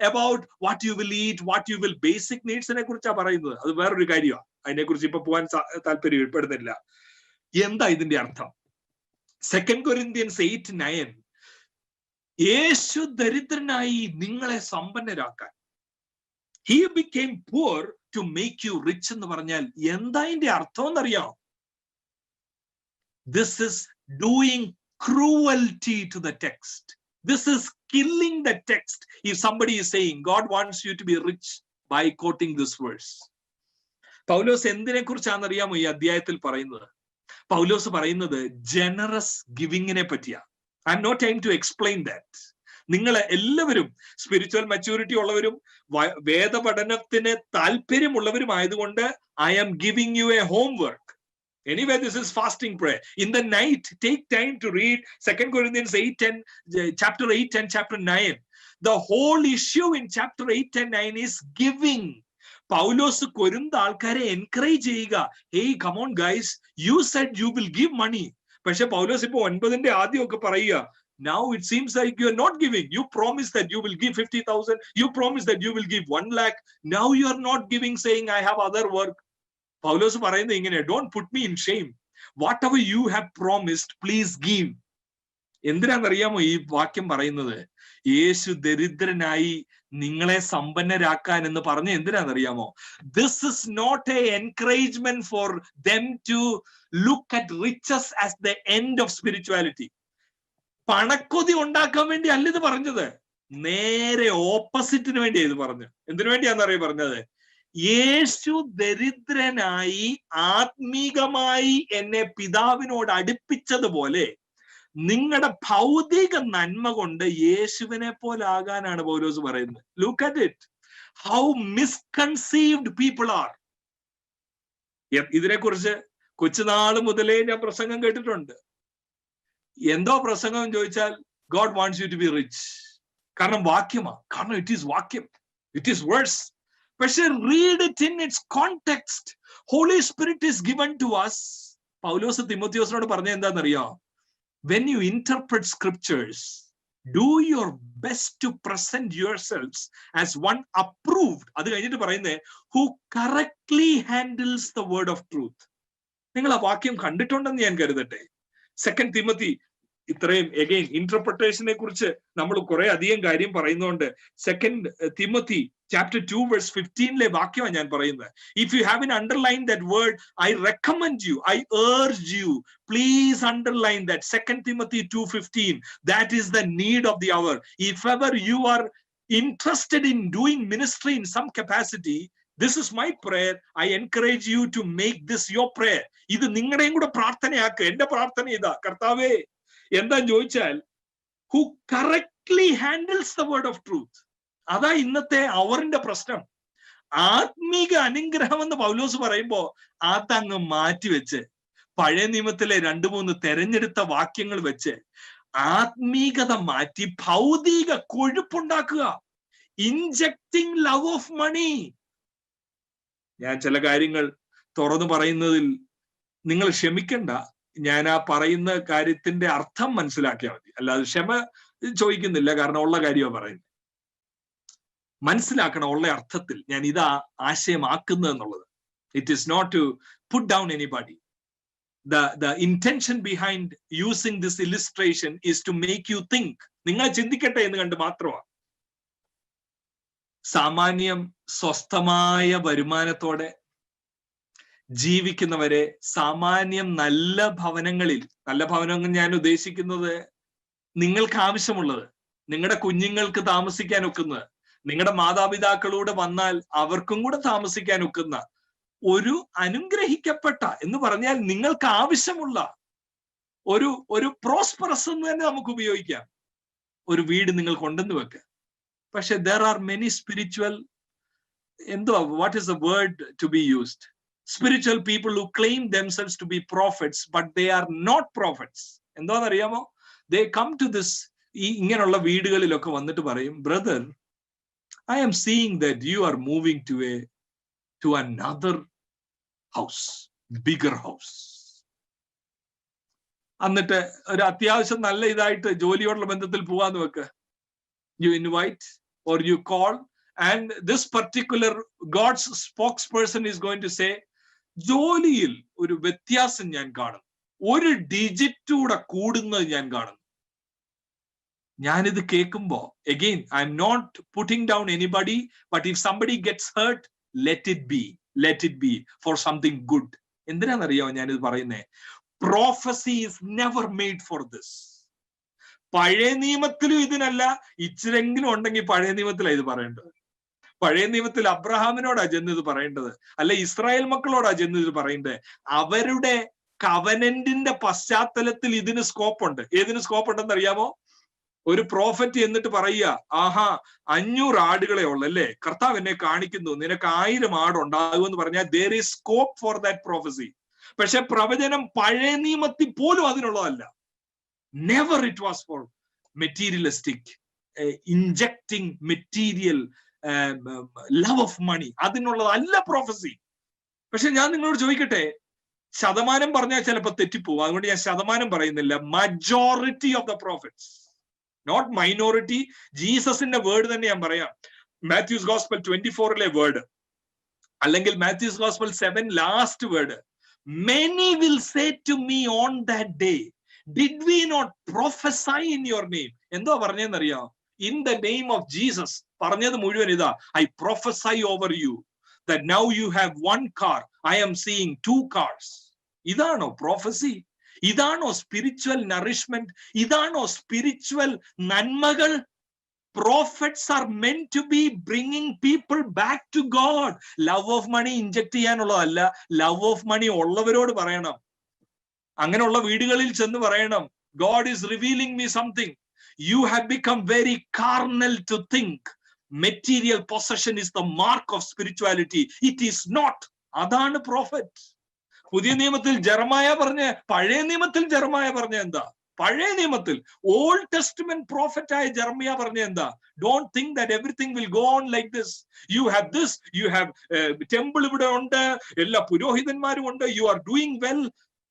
about what you will eat, what you will, basic needs നെ കുറിച്ചാ പറയുന്നത്. അത് വേറൊരു കാര്യമാണ്, അതിനെ കുറിച്ച് ഇപ്പൊ പോകാൻ താല്പര്യപ്പെടുന്നില്ല. എന്താ ഇതിന്റെ അർത്ഥം? 2 Corinthians 8:9, യേശു ദരിദ്രനായി നിങ്ങളെ സമ്പന്നരാക്കാൻ. He became poor to make you rich എന്ന് പറഞ്ഞാൽ എന്താ ഇതിന്റെ അർത്ഥം എന്നറിയാം? This is doing cruelty to the text. This is killing the text. If somebody is saying God wants you to be rich by quoting this verse. പൗലോസ് എന്തിനെ കുറിച്ചാണെന്നറിയാമോ ഈ അധ്യായത്തിൽ പറയുന്നത്? പൗലോസ് പറയുന്നത് ജനറസ് ഗിവിങ്ങിനെ പറ്റിയാ. I am not time to explain that. നിങ്ങൾ എല്ലാവരും spiritual maturity ഉള്ളവരും വേദപഠനത്തിന് താല്പര്യമുള്ളവരുമായതുകൊണ്ട് I am giving you a homework. Anyway, this is fasting prayer. In the night, take time to read 2 Corinthians 8 and chapter 8 and chapter 9. The whole issue in chapter 8 and 9 is giving. പൗലോസ് കൊരിന്ത ആൾക്കാരെ encourage ചെയ്യുക. Hey, come on guys, you said you will give money. പക്ഷെ പൗലോസ് ഇപ്പൊ 9 ആദ്യമൊക്കെ പറയുക, now it seems like you are not giving. You promised that you will give 50,000. You promised that you will give 1 lakh. Now you are not giving, saying I have other work. പൗലോസ് പറയുന്നത് ഇങ്ങനെ, don't put me in shame. Whatever you have promised, please give. എന്തിനാണെന്നറിയാമോ ഈ വാക്യം പറയുന്നത്? യേശു ദരിദ്രനായി നിങ്ങളെ സമ്പന്നരാക്കാൻ എന്ന് പറഞ്ഞ എന്തിനാണെന്നറിയാമോ? This is not a encouragement for them to look at riches as the end of spirituality. പണക്കൊതി ഉണ്ടാക്കാൻ വേണ്ടി അല്ല ഇത് പറഞ്ഞത്, നേരെ ഓപ്പോസിറ്റിന് വേണ്ടി ഇത് പറഞ്ഞു. എന്തിനു വേണ്ടിയാണെന്നറിയാം പറഞ്ഞത്? യേശു ദരിദ്രനായി ആത്മീകമായി എന്നെ പിതാവിനോട് അടുപ്പിച്ചതുപോലെ നിങ്ങളുടെ ഭൗതിക നന്മ കൊണ്ട് യേശുവിനെ പോലെ ആകാനാണ് പൗലോസ് പറയുന്നത്. Look at it. how misconceived people are. ഇതിനെക്കുറിച്ച് കൊച്ചുനാള് മുതലേ ഞാൻ പ്രസംഗം കേട്ടിട്ടുണ്ട്. എന്തോ പ്രസംഗം ചോദിച്ചാൽ God wants you to be rich. കാരണം വാക്യമാണ്, കാരണം it is വാക്യം, it is verse. പക്ഷെ read it in its context. Holy Spirit is given to us. പൗലോസ് തിമോത്തിയോസിനോട് പറഞ്ഞ എന്താണെന്നറിയോ? When you interpret scriptures, do your best to present yourselves as one approved. അത് കഴിഞ്ഞിട്ട് പറയുന്നത് who correctly handles the word of truth. നിങ്ങൾ ആ വാക്യം കണ്ടിട്ടുണ്ടെന്ന് ഞാൻ കരുതട്ടെ. 2 തിമോത്തി ഇത്രയും അഗൈൻ ഇന്റർപ്രിട്ടേഷനെ കുറിച്ച് നമ്മൾ കുറെ അധികം കാര്യം പറയുന്നുണ്ട്. 2 തിമോത്തി chapter 2 verse 15 വാക്യമാണ് ഞാൻ പറയുന്നത്. If you haven't underlined that word, I recommend you, I urge you, please underline that. 2 Timothy 2:15. That is the need of the hour. If ever you are interested in doing ministry in some capacity, this is my prayer. I encourage you to make this your prayer. ഇത് നിങ്ങളുടെയും കൂടെ പ്രാർത്ഥനയാക്കുക. എന്റെ പ്രാർത്ഥന ഇതാ, കർത്താവേ എന്താ ചോദിച്ചാൽ who correctly handles the word of truth. അതാ ഇന്നത്തെ അവറിന്റെ പ്രശ്നം. ആത്മീക അനുഗ്രഹം എന്ന് പൗലോസ് പറയുമ്പോ അതങ്ങ് മാറ്റിവെച്ച് പഴയ നിയമത്തിലെ 2-3 തെരഞ്ഞെടുത്ത വാക്യങ്ങൾ വെച്ച് ആത്മീകത മാറ്റി ഭൗതിക കൊഴുപ്പുണ്ടാക്കുക. ഇൻജെക്ടിങ് ലവ് ഓഫ് മണി. ഞാൻ ചില കാര്യങ്ങൾ തുറന്നു പറയുന്നതിൽ നിങ്ങൾ ക്ഷമിക്കണ്ട. ഞാൻ ആ പറയുന്ന കാര്യത്തിന്റെ അർത്ഥം മനസ്സിലാക്കിയാൽ മതി, അല്ലാതെ ക്ഷമ ചോദിക്കുന്നില്ല, കാരണം ഉള്ള കാര്യമാണ് പറയുന്നത്. മനസ്സിലാക്കണം ഉള്ള അർത്ഥത്തിൽ ഞാൻ ഇതാ ആശയമാക്കുന്നത് എന്നുള്ളത്. It is not to put down anybody. The intention behind using this illustration is to make you think. നിങ്ങൾ ചിന്തിക്കട്ടെ എന്ന് കണ്ട് മാത്രമാണ്. സാമാന്യം സ്വസ്ഥമായ വരുമാനത്തോടെ ജീവിക്കുന്നവരെ, സാമാന്യം നല്ല ഭവനങ്ങളിൽ, നല്ല ഭവനങ്ങൾ ഞാൻ ഉദ്ദേശിക്കുന്നത് നിങ്ങൾക്ക് ആവശ്യമുള്ളത്, നിങ്ങളുടെ കുഞ്ഞുങ്ങൾക്ക് താമസിക്കാൻ ഒക്കുന്നത്, നിങ്ങളുടെ മാതാപിതാക്കളൂടെ വന്നാൽ അവർക്കും കൂടെ താമസിക്കാൻ ഒക്കുന്ന ഒരു അനുഗ്രഹിക്കപ്പെട്ട എന്ന് പറഞ്ഞാൽ നിങ്ങൾക്ക് ആവശ്യമുള്ള ഒരു പ്രോസ്പെറസ് എന്ന് തന്നെ നമുക്ക് ഉപയോഗിക്കാം ഒരു വീട് നിങ്ങൾ കൊണ്ടുവന്ന് വെക്കുക. പക്ഷെ there are many spiritual, what is the word to be used? Spiritual people who claim themselves to be prophets, but they are not prophets. എന്താണെന്നറിയാമോ? They come to this, ഇങ്ങനെയുള്ള വീടുകളിലൊക്കെ വന്നിട്ട് പറയും, brother, I am seeing that you are moving to another house, bigger house. എന്നിട്ട് ഒരു അത്യാവശ്യം നല്ല ഇതായിട്ട് ജോലിയോടുള്ള ബന്ധത്തിൽ പോവാന്ന് വെക്ക്. You invite or you call, and this particular God's spokesperson is going to say, ജോലിയിൽ ഒരു വ്യത്യാസം ഞാൻ കാണും, ഒരു ഡിജിറ്റൂടെ കൂടുന്നത് ഞാൻ കാണും. ഞാനിത് കേൾക്കുമ്പോ again, I'm not putting down anybody, but if somebody gets hurt, let it be for something good. എന്തിനാണെന്നറിയാമോ ഞാനിത് പറയുന്നേ? Prophecy is never made for this. പഴയ നിയമത്തിലും ഇതിനല്ല. ഇച്ചിരെങ്കിലും ഉണ്ടെങ്കിൽ പഴയ നിയമത്തിലാണ് ഇത് പറയേണ്ടത്. പഴയ നിയമത്തിൽ അബ്രഹാമിനോടാ ചെന്ന് ഇത് പറയേണ്ടത്, അല്ല ഇസ്രായേൽ മക്കളോടാ ചെന്ന് ഇത് പറയേണ്ടത്. അവരുടെ കവനന്റിന്റെ പശ്ചാത്തലത്തിൽ ഇതിന് സ്കോപ്പ് ഉണ്ട്. ഏതിന് സ്കോപ്പ് ഉണ്ടെന്ന് അറിയാമോ? ഒരു പ്രോഫറ്റ് എന്നിട്ട് പറയുക, ആഹാ 500 ആടുകളെ ഉള്ളല്ലേ, കർത്താവ് എന്നെ കാണിക്കുന്നു, നിനക്ക് 1000 ആടുണ്ടാകുമെന്ന് പറഞ്ഞാൽ there is scope for that prophecy. പക്ഷെ പ്രവചനം പഴയ നിയമത്തിൽ പോലും അതിനുള്ളതല്ല. Never it was for materialistic, injecting material love of money. അതിനുള്ളതല്ല prophecy. പക്ഷെ ഞാൻ നിങ്ങളോട് ചോദിക്കട്ടെ, ശതമാനം പറഞ്ഞാൽ ചിലപ്പോൾ തെറ്റിപ്പോവും, അതുകൊണ്ട് ഞാൻ ശതമാനം പറയുന്നില്ല. Majority of the prophets, not minority. ജീസസിന്റെ വേർഡ് തന്നെ ഞാൻ പറയാം. മാത്യൂസ് ഗോസ്പൽ 24 വേർഡ്, അല്ലെങ്കിൽ Matthew's gospel 7 last word. Many will say to me on that day, did we not prophesy in your name? എന്തോ പറഞ്ഞെന്നറിയാം? In the name of Jesus. പറഞ്ഞത് മുഴുവൻ ഇതാ, I prophesy over you that now you have 1 car, I am seeing 2 cars. ഇതാണോ prophecy? ഇതാണോ spiritual nourishment? ഇതാണോ spiritual നന്മകൾ? Prophets are meant to be bringing people back to God. Love of money inject ചെയ്യാനുള്ളതല്ല. Love of money ഉള്ളവരോട് പറയണം. അങ്ങനെയുള്ള വീടുകളിൽ ചെന്ന് പറയണം, God is revealing me something. You have become very carnal to think material possession is the mark of spirituality. It is not. അതാണ് prophet. പുതിയ നിയമത്തിൽ ജെറമായ പറഞ്ഞ, പഴയ നിയമത്തിൽ ജെറമായ പറഞ്ഞ എന്താ? പഴയ നിയമത്തിൽ ഓൾഡ് ടെസ്റ്റ്മെന്റ് പ്രോഫറ്റ് ആയ ജെറമിയ പറഞ്ഞ എന്താ? Don't think that everything will go on like this. You have this, you have temple ഇവിടെ ഉണ്ട്, എല്ലാ പുരോഹിതന്മാരും ഉണ്ട്, you are doing well.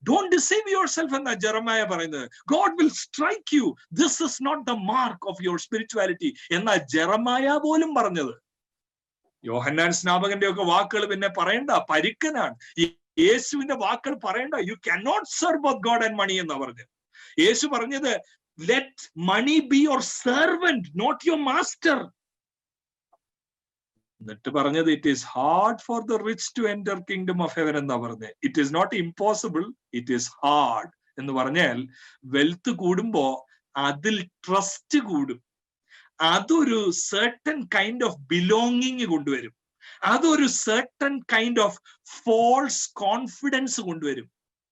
Don't deceive yourself എന്നാ ജെറമായ പറയുന്നത്. God will strike you. This is not the mark of your spirituality എന്നാ ജെറമായ പോലും പറഞ്ഞത്. യോഹന്നാൻ സ്നാപകന്റെ ഒക്കെ വാക്കുകൾ പിന്നെ പറയണ്ട, പരുക്കനാണ്. യേശുവിന്റെ വാക്കുകൾ പറയണ്ട. You cannot serve both God and money എന്നാ പറഞ്ഞത്. യേശു പറഞ്ഞത്, let money be your servant, not your master. എന്നിട്ട് പറഞ്ഞത്, it is hard for the rich to enter kingdom of heaven എന്നാ പറഞ്ഞത്. It is not impossible, it is hard എന്ന് പറഞ്ഞാൽ wealth കൂടുമ്പോ അതിൽ ട്രസ്റ്റ് കൂടും. അതൊരു certain kind of belonging കൊണ്ടുവരും. അതൊരു certain kind of false confidence കൊണ്ടുവരും.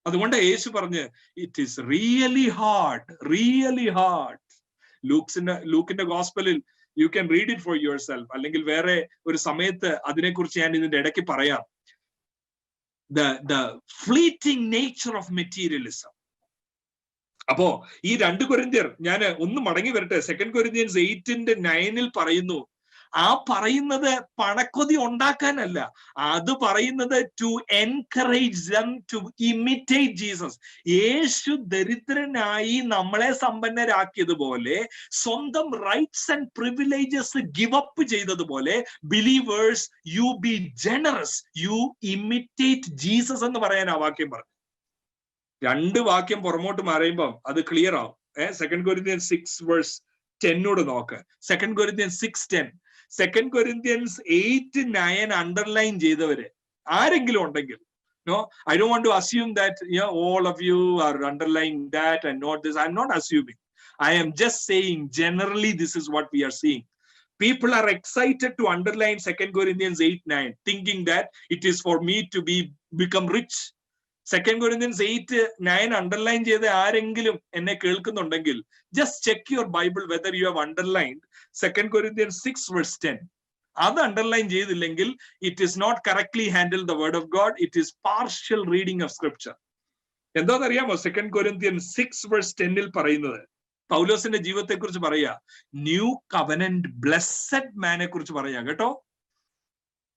അതുകൊണ്ട് യേശു പറഞ്ഞ്, it is really hard, really hard. ലൂക്കിന്റെ ഗോസ്പലിൽ you can read it for yourself, അല്ലെങ്കിൽ വേറെ ഒരു സമയത്ത് അതിനെക്കുറിച്ച് ഞാൻ ഇതിന്റെ ഇടയ്ക്ക് പറയാം. The fleeting nature of materialism. അപ്പോ ഈ 2 കൊരിന്ത്യർ, ഞാൻ ഒന്ന് മടങ്ങി വരട്ടെ. 2 കൊരിന്ത്യൻസ് 8:9 പറയുന്നു. ആ പറയുന്നത് പണക്കൊതി ഉണ്ടാക്കാനല്ല, അത് പറയുന്നത് to encourage them to imitate Jesus. യേശു ദരിദ്രനായി നമ്മളെ സമ്പന്നരാക്കിയതുപോലെ, സ്വന്തം rights and privileges give up ചെയ്തതുപോലെ, believers you be generous, you imitate Jesus എന്ന് പറയാൻ ആ വാക്യം പറഞ്ഞു. 2 വാക്യം പുറമോട്ട് മാറിയുമ്പം അത് ക്ലിയർ ആവും. 2 കൊരിന്ത്യൻസ് 6:10 നോക്ക്. 2 കൊരിന്ത്യൻസ് 6:10. 2 കൊരിന്ത്യൻസ് 8-9 അണ്ടർലൈൻ ചെയ്തവര് ആരെങ്കിലും ഉണ്ടെങ്കിൽ, no, I don't want to assume that all of you are underlining that and not this. I'm not assuming. I am just saying generally this is what we are seeing. People are excited to underline 2 Corinthians 8-9, thinking that it is for me to become rich. 2 Corinthians 8-9 underline ചെയ്ത് ആരെങ്കിലും എന്നെ കേൾക്കുന്നുണ്ടെങ്കിൽ, just check your Bible whether you have underlined 2 Corinthians 6:10. അത് underline ചെയ്തില്ലെങ്കിൽ, it is not correctly handled the word of God. It is partial reading of scripture. എന്താണെന്നറിയാമോ? 2 Corinthians 6:10 പറയുന്നത്, പൗലോസിന്റെ ജീവിതത്തെ കുറിച്ച് പറയാ, ന്യൂ കവനന്റ് ബ്ലെസ്സഡ് മാനെ കുറിച്ച് പറയാ കേട്ടോ.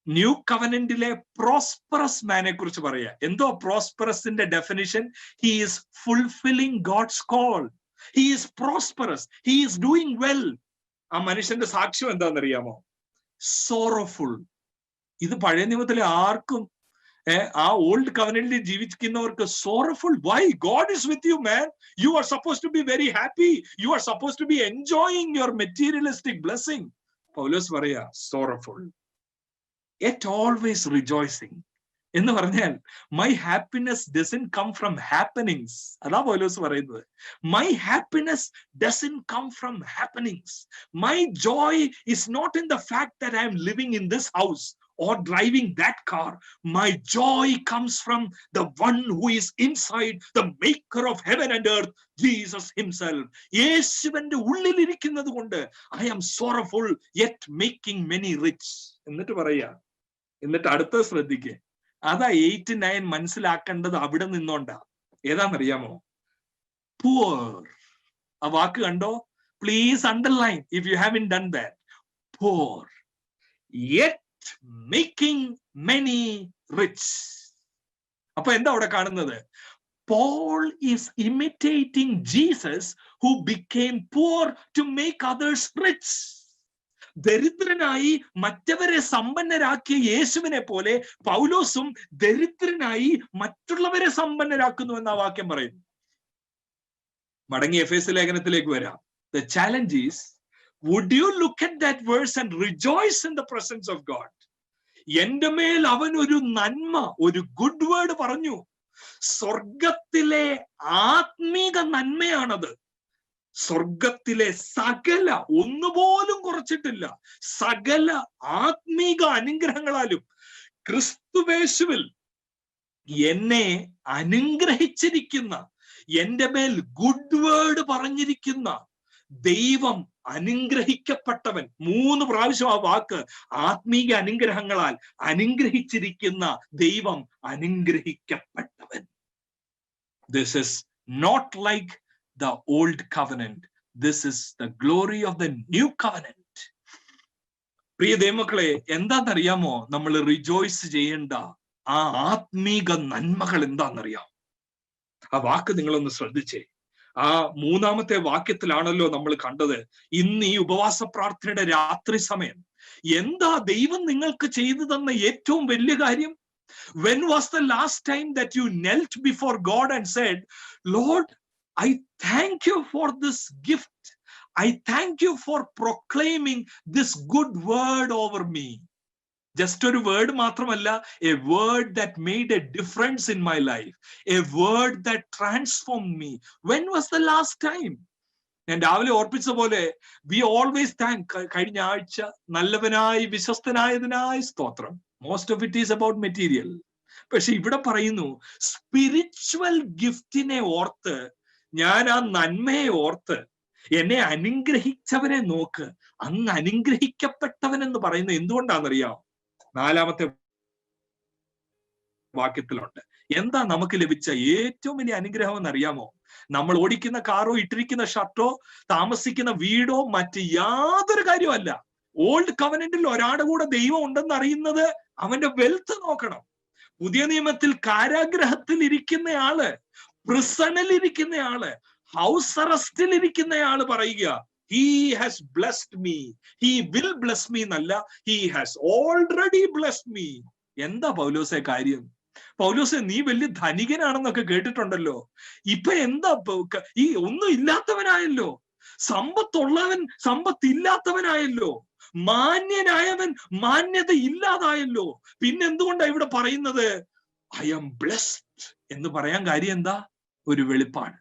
ന്യൂ കവനന്റിലെ പ്രോസ്പെറസ് മാനെ കുറിച്ച് പറയാ. എന്തോ പ്രോസ്പെറസിന്റെ definition? He is fulfilling God's call. He is prosperous, he is doing well. ആ മനുഷ്യന്റെ സാക്ഷ്യം എന്താണെന്നറിയാമോ? സോറോഫുൾ. ഇത് പഴയ നിയമത്തിലെ ആർക്കും, ആ ഓൾഡ് കവനന്റിൽ ജീവിക്കുന്നവർക്ക് sorrowful. Why? God is with you man. You are suppose to be very happy. You are suppose to be enjoying your materialistic blessing. പൗലോസ് പറയാ സോറോഫുൾ, yet always rejoicing. എന്ന് പറഞ്ഞാൽ my happiness doesn't come from happenings. അതാ പൗലോസ് പറയുന്നത്. My happiness doesn't come from happenings. My joy is not in the fact that I am living in this house or driving that car. My joy comes from the one who is inside, the maker of heaven and earth, Jesus himself. യേശുവിന്റെ ഉള്ളിൽ ഇരിക്കുന്നത് കൊണ്ട് I am sorrowful yet making many rich. എന്നിട്ട് പറയാ, എന്നിട്ട് അടുത്ത ശ്രദ്ധിക്കേ, അതാ 8-9 മനസ്സിലാക്കേണ്ടത് അവിടെ നിന്നോണ്ടാ. ഏതാണെന്നറിയാമോ? poor. ആ വാക്ക് കണ്ടോ? Please underline if you haven't done that. poor yet making many rich. അപ്പൊ എന്താ അവിടെ കാണുന്നത്? Paul is imitating Jesus who became poor to make others rich. ദരിദ്രനായി മറ്റവരെ സമ്പന്നരാക്കിയ യേശുവിനെ പോലെ പൗലോസും ദരിദ്രനായി മറ്റുള്ളവരെ സമ്പന്നരാക്കുന്നു എന്ന വാക്യം പറയുന്നു. മടങ്ങി എഫേസ്യ ലേഖനത്തിലേക്ക് വരാം. The challenge is, would you look at that verse and rejoice in the presence of God? എന്റെ മേൽ അവൻ ഒരു നന്മ, ഒരു ഗുഡ് വേർഡ് പറഞ്ഞു. സ്വർഗത്തിലെ ആത്മീക നന്മയാണത്. സ്വർഗത്തിലെ സകല, ഒന്നുപോലും കുറച്ചിട്ടില്ല, സകല ആത്മീക അനുഗ്രഹങ്ങളാലും ക്രിസ്തുവേശുവിൽ എന്നെ അനുഗ്രഹിച്ചിരിക്കുന്ന, എന്റെ മേൽ ഗുഡ് വേർഡ് പറഞ്ഞിരിക്കുന്ന ദൈവം അനുഗ്രഹിക്കപ്പെട്ടവൻ. 3 പ്രാവശ്യം ആ വാക്ക്, ആത്മീയ അനുഗ്രഹങ്ങളാൽ അനുഗ്രഹിച്ചിരിക്കുന്ന ദൈവം അനുഗ്രഹിക്കപ്പെട്ടവൻ. This is not like the old covenant. This is the glory of the new covenant. പ്രിയ ദൈവമക്കളെ, എന്താണെന്നറിയാമോ നമ്മൾ റിജോയ്സ് ചെയ്യേണ്ട ആ ആത്മീക നന്മകൾ എന്താണെന്നറിയാം? ആ വാക്ക് നിങ്ങളൊന്ന് ശ്രദ്ധിച്ചേ. ആ 3-ാമത്തെ വാക്യത്തിലാണല്ലോ നമ്മൾ കണ്ടത്. ഇന്ന് ഈ ഉപവാസ പ്രാർത്ഥനയുടെ രാത്രി സമയം എന്താ ദൈവം നിങ്ങൾക്ക് ചെയ്തു തന്ന ഏറ്റവും വലിയ കാര്യം? When was the last time that you knelt before God and said, Lord, I thank you for this gift. I thank you for proclaiming this good word over me. Just ഒരു word മാത്രമല്ല, a word that made a difference in my life, a word that transformed me. When was the last time? ഞാൻ രാവിലെ ഓർപ്പിച്ച പോലെ we always thank. കഴിഞ്ഞ ആഴ്ച നല്ലവനായി വിശ്വസ്തനായതിനായി സ്തോത്രം. Most of it is about material. പക്ഷെ ഇവിടെ പറയുന്നു സ്പിരിച്വൽ ഗിഫ്റ്റിനെ ഓർത്ത്, ഞാൻ ആ നന്മയെ ഓർത്ത്, എന്നെ അനുഗ്രഹിച്ചവനെ നോക്ക്, അങ്ങ് അനുഗ്രഹിക്കപ്പെട്ടവൻ എന്ന് പറയുന്നത് എന്തുകൊണ്ടാണെന്നറിയാം? 4-ാമത്തെ വാക്യത്തിലുണ്ട്. എന്താ നമുക്ക് ലഭിച്ച ഏറ്റവും വലിയ അനുഗ്രഹം എന്നറിയാമോ? നമ്മൾ ഓടിക്കുന്ന കാറോ, ഇട്ടിരിക്കുന്ന ഷർട്ടോ, താമസിക്കുന്ന വീടോ മറ്റ് യാതൊരു കാര്യമല്ല. ഓൾഡ് കവനന്റിൽ ഒരാളുടെ കൂടെ ദൈവം ഉണ്ടെന്ന് അറിയുന്നത് അവന്റെ വെൽത്ത് നോക്കണം. പുതിയ നിയമത്തിൽ കാരാഗ്രഹത്തിൽ ഇരിക്കുന്നയാള്, പ്രിസണിൽ ഇരിക്കുന്നയാള്, ഹൗസ് അറസ്റ്റിൽ ഇരിക്കുന്നയാള് പറയുക, he has blessed me, he will bless me എന്നല്ല, he has already blessed me. എന്താ പൗലോസേ കാര്യം? പൗലോസേ, നീ വലിയ ധനികനാണെന്നൊക്കെ കേട്ടിട്ടുണ്ടല്ലോ. ഇപ്പൊ എന്താ ഈ ഒന്നും ഇല്ലാത്തവനായല്ലോ, സമ്പത്തുള്ളവൻ സമ്പത്തില്ലാത്തവനായല്ലോ, മാന്യനായവൻ മാന്യത ഇല്ലാതായല്ലോ. പിന്നെന്തുകൊണ്ടാ ഇവിടെ പറയുന്നത് ഐ ആം ബ്ലെസ്ഡ് എന്ന് പറയാൻ കാര്യം എന്താ? ഒരു വെളിപ്പാട്.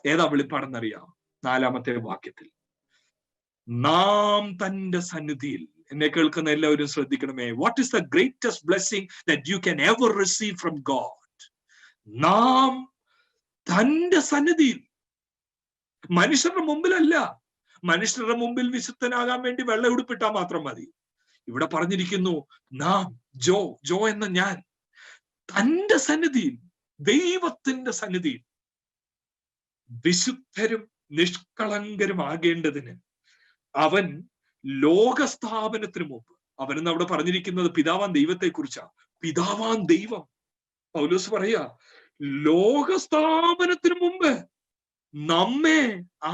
ഏതാ വെളിപ്പാടെന്നറിയാം? 4-ാമത്തെ വാക്യത്തിൽ, നാം തന്റെ സന്നിധിയിൽ. എന്നെ കേൾക്കുന്ന എല്ലാവരും ശ്രദ്ധിക്കണമേ. What is the greatest blessing that you can ever receive from God? നാം തന്റെ സന്നിധിയിൽ. മനുഷ്യരുടെ മുമ്പിലല്ല. മനുഷ്യരുടെ മുമ്പിൽ വിശുദ്ധനാകാൻ വേണ്ടി വെള്ള ഉടുപ്പിട്ടാൽ മാത്രം മതി. ഇവിടെ പറഞ്ഞിരിക്കുന്നു നാം, ജോ എന്ന ഞാൻ, തന്റെ സന്നിധിയിൽ, ദൈവത്തിന്റെ സന്നിധിയിൽ വിശുദ്ധരും നിഷ്കളങ്കരും ആകേണ്ടതിന് അവൻ ലോകസ്ഥാപനത്തിന് മുമ്പ്, അവനെന്ന് അവിടെ പറഞ്ഞിരിക്കുന്നത് പിതാവാൻ ദൈവത്തെ കുറിച്ചാ. പിതാവാൻ ദൈവം, പൗലോസ് പറയാ, ലോകസ്ഥാപനത്തിന് മുമ്പ് നമ്മെ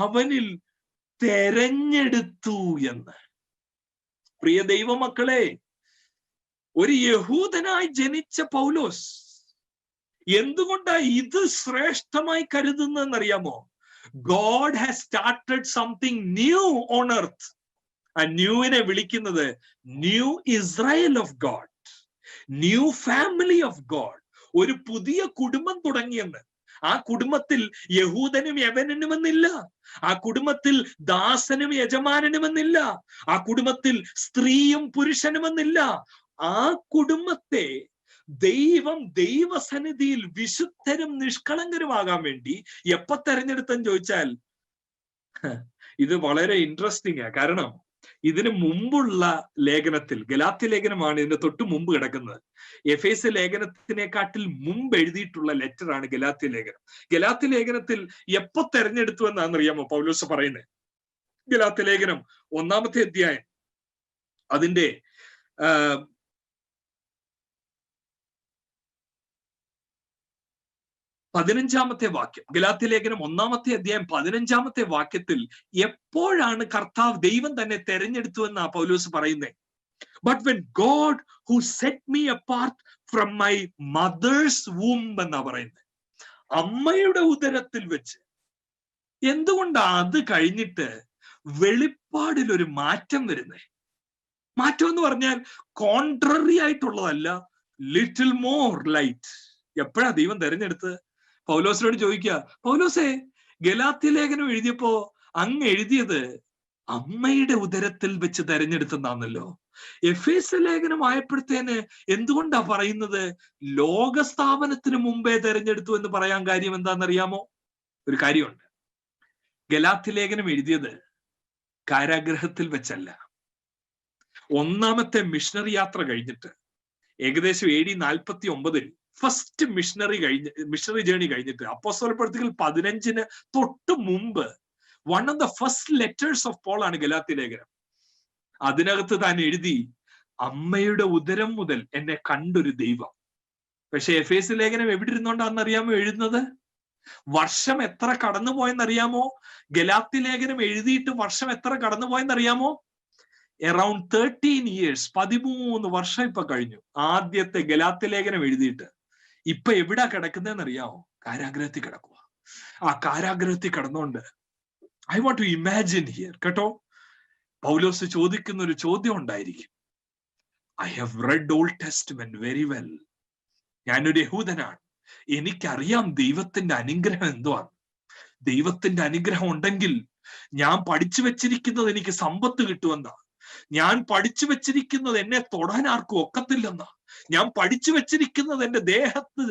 അവനിൽ തെരഞ്ഞെടുത്തു എന്ന്. പ്രിയ ദൈവമക്കളെ, ഒരു യഹൂദനായി ജനിച്ച പൗലോസ് എന്തുകൊണ്ടാ ഇത് ശ്രേഷ്ഠമായി കരുതുന്നതെന്നറിയാമോ? God has started something new on earth. ആ ന്യൂവിനെ വിളിക്കുന്നത് new Israel of God, new family of God. ഒരു പുതിയ കുടുംബം തുടങ്ങിയെന്ന്. ആ കുടുംബത്തിൽ യഹൂദനും യവനനുമെന്നില്ല, ആ കുടുംബത്തിൽ ദാസനും യജമാനനുമെന്നില്ല, ആ കുടുംബത്തിൽ സ്ത്രീയും പുരുഷനുമെന്നില്ല. ആ കുടുംബത്തെ ദൈവം ദൈവസന്നിധിയിൽ വിശുദ്ധരും നിഷ്കളങ്കരുമാകാൻ വേണ്ടി എപ്പോ തെരഞ്ഞെടുത്തെന്ന് ചോദിച്ചാൽ ഇത് വളരെ ഇൻട്രസ്റ്റിംഗ് ആ. കാരണം ഇതിന് മുമ്പുള്ള ലേഖനത്തിൽ, ഗലാത്യ ലേഖനമാണ് ഇതിന്റെ തൊട്ട് മുമ്പ് കിടക്കുന്നത്. എഫേസ്യ ലേഖനത്തിനെക്കാട്ടിൽ മുമ്പ് എഴുതിയിട്ടുള്ള ലെറ്ററാണ് ഗലാത്യ ലേഖനം. ഗലാത്യ ലേഖനത്തിൽ എപ്പോ തെരഞ്ഞെടുത്തു എന്നാണെന്നറിയാമോ പൗലോസ് പറയുന്നത്? ഗലാത്യ ലേഖനം 1-ാമത്തെ അധ്യായം അതിന്റെ 15-ാമത്തെ വാക്യം. ഗലാത്യ ലേഖനം 1-ാമത്തെ അധ്യായം 15-ാമത്തെ വാക്യത്തിൽ എപ്പോഴാണ് കർത്താവ് ദൈവം തന്നെ തെരഞ്ഞെടുത്തു എന്നാ പൗലോസ് പറയുന്നത്? But when God who set me apart from my mother's womb എന്നാ പറയുന്നത്. അമ്മയുടെ ഉദരത്തിൽ വെച്ച്. എന്തുകൊണ്ടാ അത് കഴിഞ്ഞിട്ട് വെളിപ്പാടിൽ ഒരു മാറ്റം വരുന്നേ? മാറ്റം എന്ന് പറഞ്ഞാൽ കോൺട്രറി ആയിട്ടുള്ളതല്ല, ലിറ്റിൽ മോർ ലൈറ്റ്. എപ്പോഴാ ദൈവം തെരഞ്ഞെടുത്ത്? പൗലോസിനോട് ചോദിക്കുക, പൗലോസേ, ഗലാത്യ ലേഖനം എഴുതിയപ്പോ അങ്ങ് എഴുതിയത് അമ്മയുടെ ഉദരത്തിൽ വെച്ച് തെരഞ്ഞെടുത്തെന്നാണല്ലോ. എഫേസ്യ ലേഖനം ആയപ്പോഴത്തേന് എന്തുകൊണ്ടാ പറയുന്നത് ലോകസ്ഥാപനത്തിന് മുമ്പേ തെരഞ്ഞെടുത്തു എന്ന് പറയാൻ കാര്യം എന്താണെന്നറിയാമോ? ഒരു കാര്യമുണ്ട്. ഗലാത്യ ലേഖനം എഴുതിയത് കാരാഗ്രഹത്തിൽ വെച്ചല്ല. ഒന്നാമത്തെ മിഷണറി യാത്ര കഴിഞ്ഞിട്ട് ഏകദേശം AD 49 ഫസ്റ്റ് മിഷണറി ജേണി കഴിഞ്ഞിട്ട് അപ്പോസ്തലപ്രവൃത്തികൾ 15 തൊട്ട് മുമ്പ് one of the first letters of Paul ആണ് ഗലാത്യ ലേഖനം. അതിനകത്ത് താൻ എഴുതി, അമ്മയുടെ ഉദരം മുതൽ എന്നെ കണ്ടൊരു ദൈവം. പക്ഷെ എഫേസ്യ ലേഖനം എവിടെ ഇരുന്നോണ്ടാണെന്നറിയാമോ എഴുതുന്നത്? വർഷം എത്ര കടന്നുപോയെന്നറിയാമോ? ഗലാത്യ ലേഖനം എഴുതിയിട്ട് വർഷം എത്ര കടന്നുപോയെന്നറിയാമോ? അറൌണ്ട് 13 years, 13 വർഷം ഇപ്പൊ കഴിഞ്ഞു ആദ്യത്തെ ഗലാത്യ ലേഖനം എഴുതിയിട്ട്. ഇപ്പൊ എവിടാ കിടക്കുന്നതെന്നറിയാമോ? കാരാഗ്രഹത്തിൽ കിടക്കുക. ആ കാരാഗ്രഹത്തിൽ കിടന്നുകൊണ്ട് I want to imagine here കേട്ടോ, പൗലോസ് ചോദിക്കുന്ന ഒരു ചോദ്യം ഉണ്ടായിരിക്കും. I have read old testament very well. ഞാനൊരു യഹൂദനാണ്, എനിക്കറിയാം ദൈവത്തിന്റെ അനുഗ്രഹം എന്തുവാണ്. ദൈവത്തിന്റെ അനുഗ്രഹം ഉണ്ടെങ്കിൽ ഞാൻ പഠിച്ചു വെച്ചിരിക്കുന്നത് എനിക്ക് സമ്പത്ത് കിട്ടുമെന്നാ. ഞാൻ പഠിച്ചു വെച്ചിരിക്കുന്നത് എന്നെ തൊടാൻ ആർക്കും ഒക്കത്തില്ലെന്നാ. ഞാൻ പഠിച്ചു വെച്ചിരിക്കുന്നത് എന്റെ ദേഹത്ത്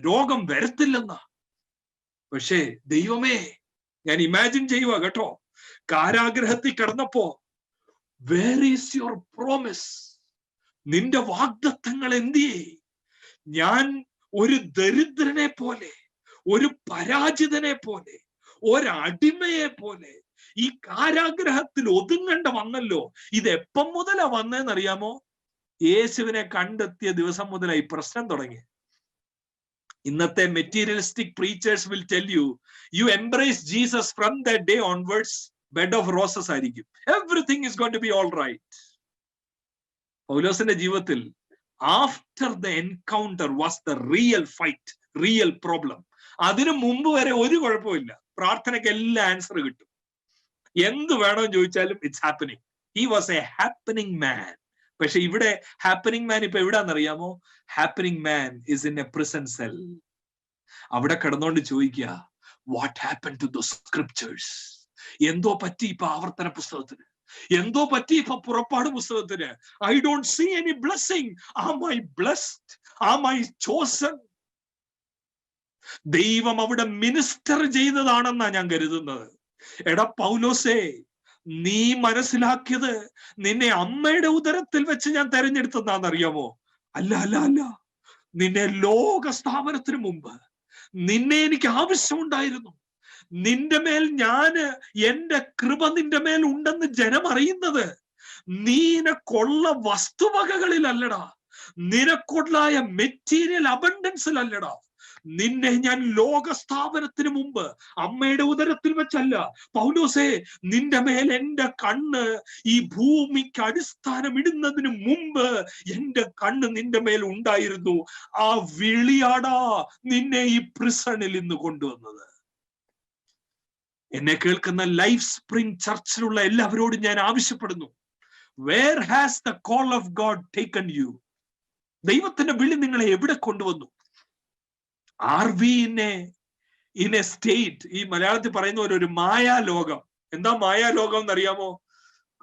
രോഗം വരത്തില്ലെന്നാ. പക്ഷേ ദൈവമേ, ഞാൻ ഇമാജിൻ ചെയ്യുക കേട്ടോ, കാരാഗ്രഹത്തിൽ കിടന്നപ്പോ വേർ ഈസ് യുവർ പ്രോമിസ്? നിന്റെ വാഗ്ദത്തങ്ങൾ എന്തിയേ? ഞാൻ ഒരു ദരിദ്രനെ പോലെ, ഒരു പരാജിതനെ പോലെ, ഒരടിമയെ പോലെ ഈ കാരാഗ്രഹത്തിൽ ഒതുങ്ങണ്ട വന്നല്ലോ. ഇത് എപ്പം മുതലാ വന്നതെന്നറിയാമോ? യേശുവിനെ കണ്ടെത്തിയ ദിവസം മുതലായി പ്രശ്നം തുടങ്ങി. ഇന്നത്തെ materialistic preachers will tell you, you embrace Jesus from that day onwards bed of roses ആയിരിക്കും. Everything is going to be all right. പൗലോസിന്റെ ജീവിതത്തിൽ after the encounter was the real fight, real problem. അതിനു മുമ്പ് വരെ ഒരു കുഴപ്പമില്ല, പ്രാർത്ഥനയ്ക്ക് എല്ലാ ആൻസർ കിട്ടും, എന്ത് വേണമെന്ന് ചോദിച്ചാലും it's happening. He was a happening man. പക്ഷെ ഇവിടെ ഹാപ്പനിങ് മാൻ ഇപ്പൊ എവിടാന്നറിയാമോ? Happening man is in a prison cell. അവിടെ കിടന്നുകൊണ്ട് ചോദിക്കുക, what happen to those scriptures? എന്തോ പറ്റി ഇപ്പൊ ആവർത്തന പുസ്തകത്തിന്? എന്തോ പറ്റി ഇപ്പൊ പുറപ്പാട് പുസ്തകത്തിന്? I don't see any blessing. Am I blessed? Am I chosen? ദൈവം അവിടെ മിനിസ്റ്റർ ചെയ്തതാണെന്നാ ഞാൻ കരുതുന്നത്. എടാ പൗലോസേ, നീ മനസ്സിലാക്കിയത് നിന്നെ അമ്മയുടെ ഉദരത്തിൽ വെച്ച് ഞാൻ തെരഞ്ഞെടുത്തതാണെന്നറിയാമോ? അല്ല അല്ല അല്ല, നിന്നെ ലോക സ്ഥാപനത്തിന് മുമ്പ് നിന്നെ എനിക്ക് ആവശ്യമുണ്ടായിരുന്നു. നിന്റെ മേൽ എന്റെ കൃപ നിന്റെ മേൽ ഉണ്ടെന്ന് ജനം അറിയുന്നത് നിനക്കുള്ള വസ്തുവകകളിലല്ലടാ, നിനക്കുള്ളായ മെറ്റീരിയൽ അബണ്ടൻസിലല്ലടാ. നിന്നെ ഞാൻ ലോക സ്ഥാപനത്തിന് മുമ്പ് അമ്മയുടെ ഉദരത്തിൽ വെച്ചല്ല. പൗലോസേ, നിന്റെ മേൽ എന്റെ കണ്ണ് ഈ ഭൂമിക്ക് അടിസ്ഥാനം ഇടുന്നതിന് മുമ്പ് എന്റെ കണ്ണ് നിന്റെ മേൽ ഉണ്ടായിരുന്നു. ആ വിളിയാടാ നിന്നെ ഈ പ്രിസണിൽ ഇന്ന് കൊണ്ടുവന്നത്. എന്നെ കേൾക്കുന്ന ലൈഫ് സ്പ്രിംഗ് ചർച്ചിലുള്ള എല്ലാവരോടും ഞാൻ ആവശ്യപ്പെടുന്നു, where has the call of God taken you? ദൈവത്തിന്റെ വിളി നിങ്ങളെ എവിടെ കൊണ്ടുവന്നു? Are we in a state, ഈ മലയാളത്തിൽ പറയുന്ന പോലെ ഒരു മായാലോകം. എന്താ മായാലോകം എന്നറിയാമോ?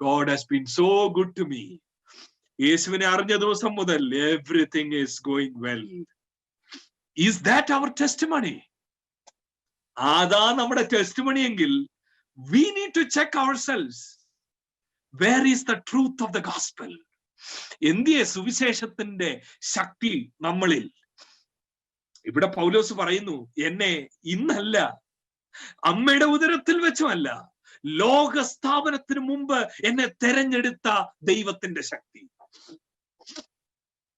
God has been so good to me. യേശുവിനെ അറിഞ്ഞ ദിവസം മുതൽ everything is going well. Is that our testimony? അതാ നമ്മുടെ ടെസ്റ്റിമണി എങ്കിൽ we need to check ourselves. Where is the truth of the gospel? എന്തിയെ സുവിശേഷത്തിന്റെ ശക്തി നമ്മളിൽ? ഇവിടെ പൗലോസ് പറയുന്നു, എന്നെ ഇന്നല്ല, അമ്മയുടെ ഉദരത്തിൽ വെച്ചുമല്ല, ലോക സ്ഥാപനത്തിന് മുമ്പ് എന്നെ തെരഞ്ഞെടുത്ത ദൈവത്തിന്റെ ശക്തി.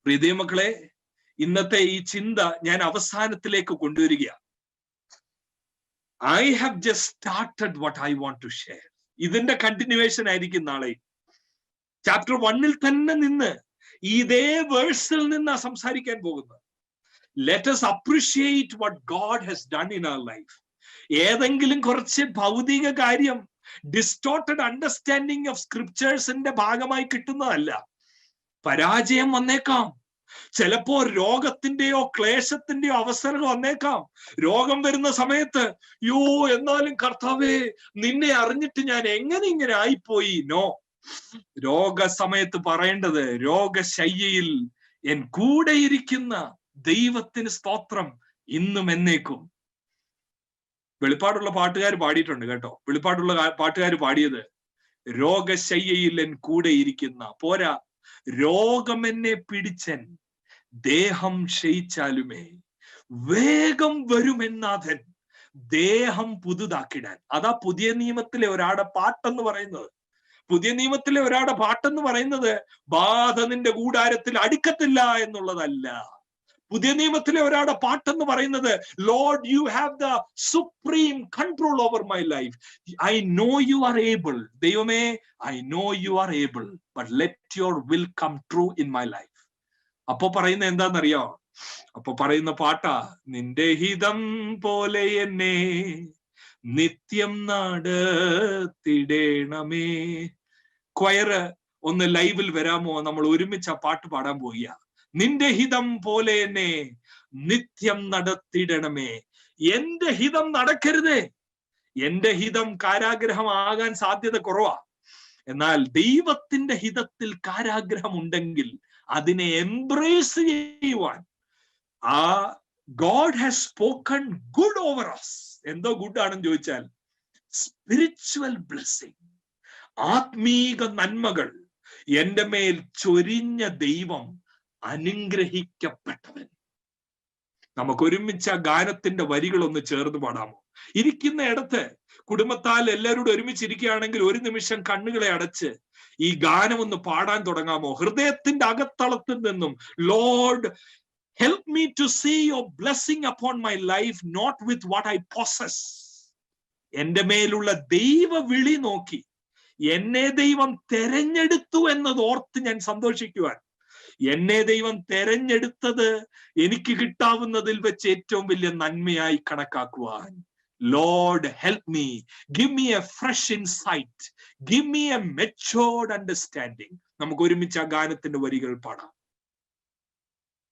പ്രിയ മക്കളെ, ഇന്നത്തെ ഈ ചിന്ത ഞാൻ അവസാനത്തിലേക്ക് കൊണ്ടുവരികയാണ്. I have just started what I want to share. ഇതിന്റെ കണ്ടിന്യൂവേഷൻ ആയിരിക്കും നാളെ. ചാപ്റ്റർ 1 തന്നെ നിന്ന് ഇതേ വേഴ്സിൽ നിന്ന് സംസാരിക്കാൻ പോകുന്നത്. Let us appreciate what God has done in our life. ഏതെങ്കിലും കുറച്ച് ഭൗതിക കാര്യം, ഡിസ്റ്റോർട്ടഡ് അണ്ടർസ്റ്റാൻഡിങ് ഓഫ് സ്ക്രിപ്ചേഴ്സിന്റെ ഭാഗമായി കിട്ടുന്നതല്ല. പരാജയം വന്നേക്കാം, ചിലപ്പോ രോഗത്തിന്റെയോ ക്ലേശത്തിന്റെയോ അവസരം വന്നേക്കാം. രോഗം വരുന്ന സമയത്ത് എന്നാലും കർത്താവേ, നിന്നെ അറിഞ്ഞിട്ട് ഞാൻ എങ്ങനെ ഇങ്ങനെ ആയിപ്പോയി? നോ, രോഗസമയത്ത് പറയേണ്ടത്, രോഗശയ്യയിൽ എൻ കൂടെയിരിക്കുന്ന ദൈവത്തിന് സ്തോത്രം ഇന്നും എന്നേക്കും. വെളിപ്പാടുള്ള പാട്ടുകാർ പാടിയിട്ടുണ്ട് കേട്ടോ. വെളിപ്പാടുള്ള പാട്ടുകാർ പാടിയത്, രോഗശയ്യയിൽ എൻ കൂടെ ഇരിക്കുന്ന, പോരാ, രോഗം എന്നെ പിടിച്ചൻ ദേഹം ക്ഷയിച്ചാലുമേ വേഗം വരുമെന്നാഥൻ ദേഹം പുതുതാക്കിടാൻ. അതാ പുതിയ നിയമത്തിലെ ഒരാടെ പാട്ടെന്ന് പറയുന്നത്. പുതിയ നിയമത്തിലെ ഒരാടെ പാട്ടെന്ന് പറയുന്നത് ബാധ നിന്റെ കൂടാരത്തിൽ അടുക്കത്തില്ല എന്നുള്ളതല്ല. പുതിയ നിയമത്തിലെ ഒരാടെ പാട്ടെന്ന് പറയുന്നത്, Lord you have the supreme control over my life. I know you are able. ദൈവമേ, I know you are able, but let your will come true in my life. അപ്പൊ പറയുന്ന എന്താണെന്നറിയോ? അപ്പൊ പറയുന്ന പാട്ടാ, നിന്റെ ഹിതം പോലെ എന്നെ നിത്യം നടത്തിടേണമേ. ക്വയറ് ഒന്ന് ലൈവിൽ വരാമോ? നമ്മൾ ഒരുമിച്ച് ആ പാട്ട് പാടാൻ പോവുക. നിന്റെ ഹിതം പോലെ എന്നെ നിത്യം നടത്തിടണമേ. എന്റെ ഹിതം നടക്കരുതേ. എന്റെ ഹിതം കാരാഗ്രഹമാകാൻ സാധ്യത കുറവാ. എന്നാൽ ദൈവത്തിന്റെ ഹിതത്തിൽ കാരാഗ്രഹം ഉണ്ടെങ്കിൽ അതിനെ എംബ്രേസ് ചെയ്യുവാൻ ആ God has spoken good over us. എന്തോ ഗുഡ് ആണെന്ന് ചോദിച്ചാൽ സ്പിരിച്വൽ ബ്ലെസ്സിങ്, ആത്മീക നന്മകൾ എന്റെ മേൽ ചൊരിഞ്ഞ ദൈവം അനുഗ്രഹിക്കപ്പെട്ടവൻ. നമുക്ക് ഒരുമിച്ച് ആ ഗാനത്തിന്റെ വരികളൊന്ന് ചേർന്ന് പാടാമോ? ഇരിക്കുന്ന ഇടത്ത് കുടുംബത്താൽ എല്ലാവരോടും ഒരുമിച്ചിരിക്കുകയാണെങ്കിൽ ഒരു നിമിഷം കണ്ണുകളെ അടച്ച് ഈ ഗാനം ഒന്ന് പാടാൻ തുടങ്ങാമോ? ഹൃദയത്തിന്റെ അകത്തളത്തിൽ നിന്നും, Lord help me to see your blessing upon my life, not with what I possess. എന്റെ മേലുള്ള ദൈവ വിളി നോക്കി എന്നെ ദൈവം തെരഞ്ഞെടുത്തു എന്നത് ഓർത്ത് ഞാൻ സന്തോഷിക്കുവാൻ, എന്നെ ദൈവം തെരഞ്ഞെടുത്തത് എനിക്ക് കിട്ടാവുന്നതിൽ വെച്ച് ഏറ്റവും വലിയ നന്മയായി കണക്കാക്കുവാൻ. Lord, help me. Give me a fresh insight. Give me a matured understanding. നമുക്ക് ഒരുമിച്ച് ആ ഗാനത്തിന്റെ വരികൾ പാടാം.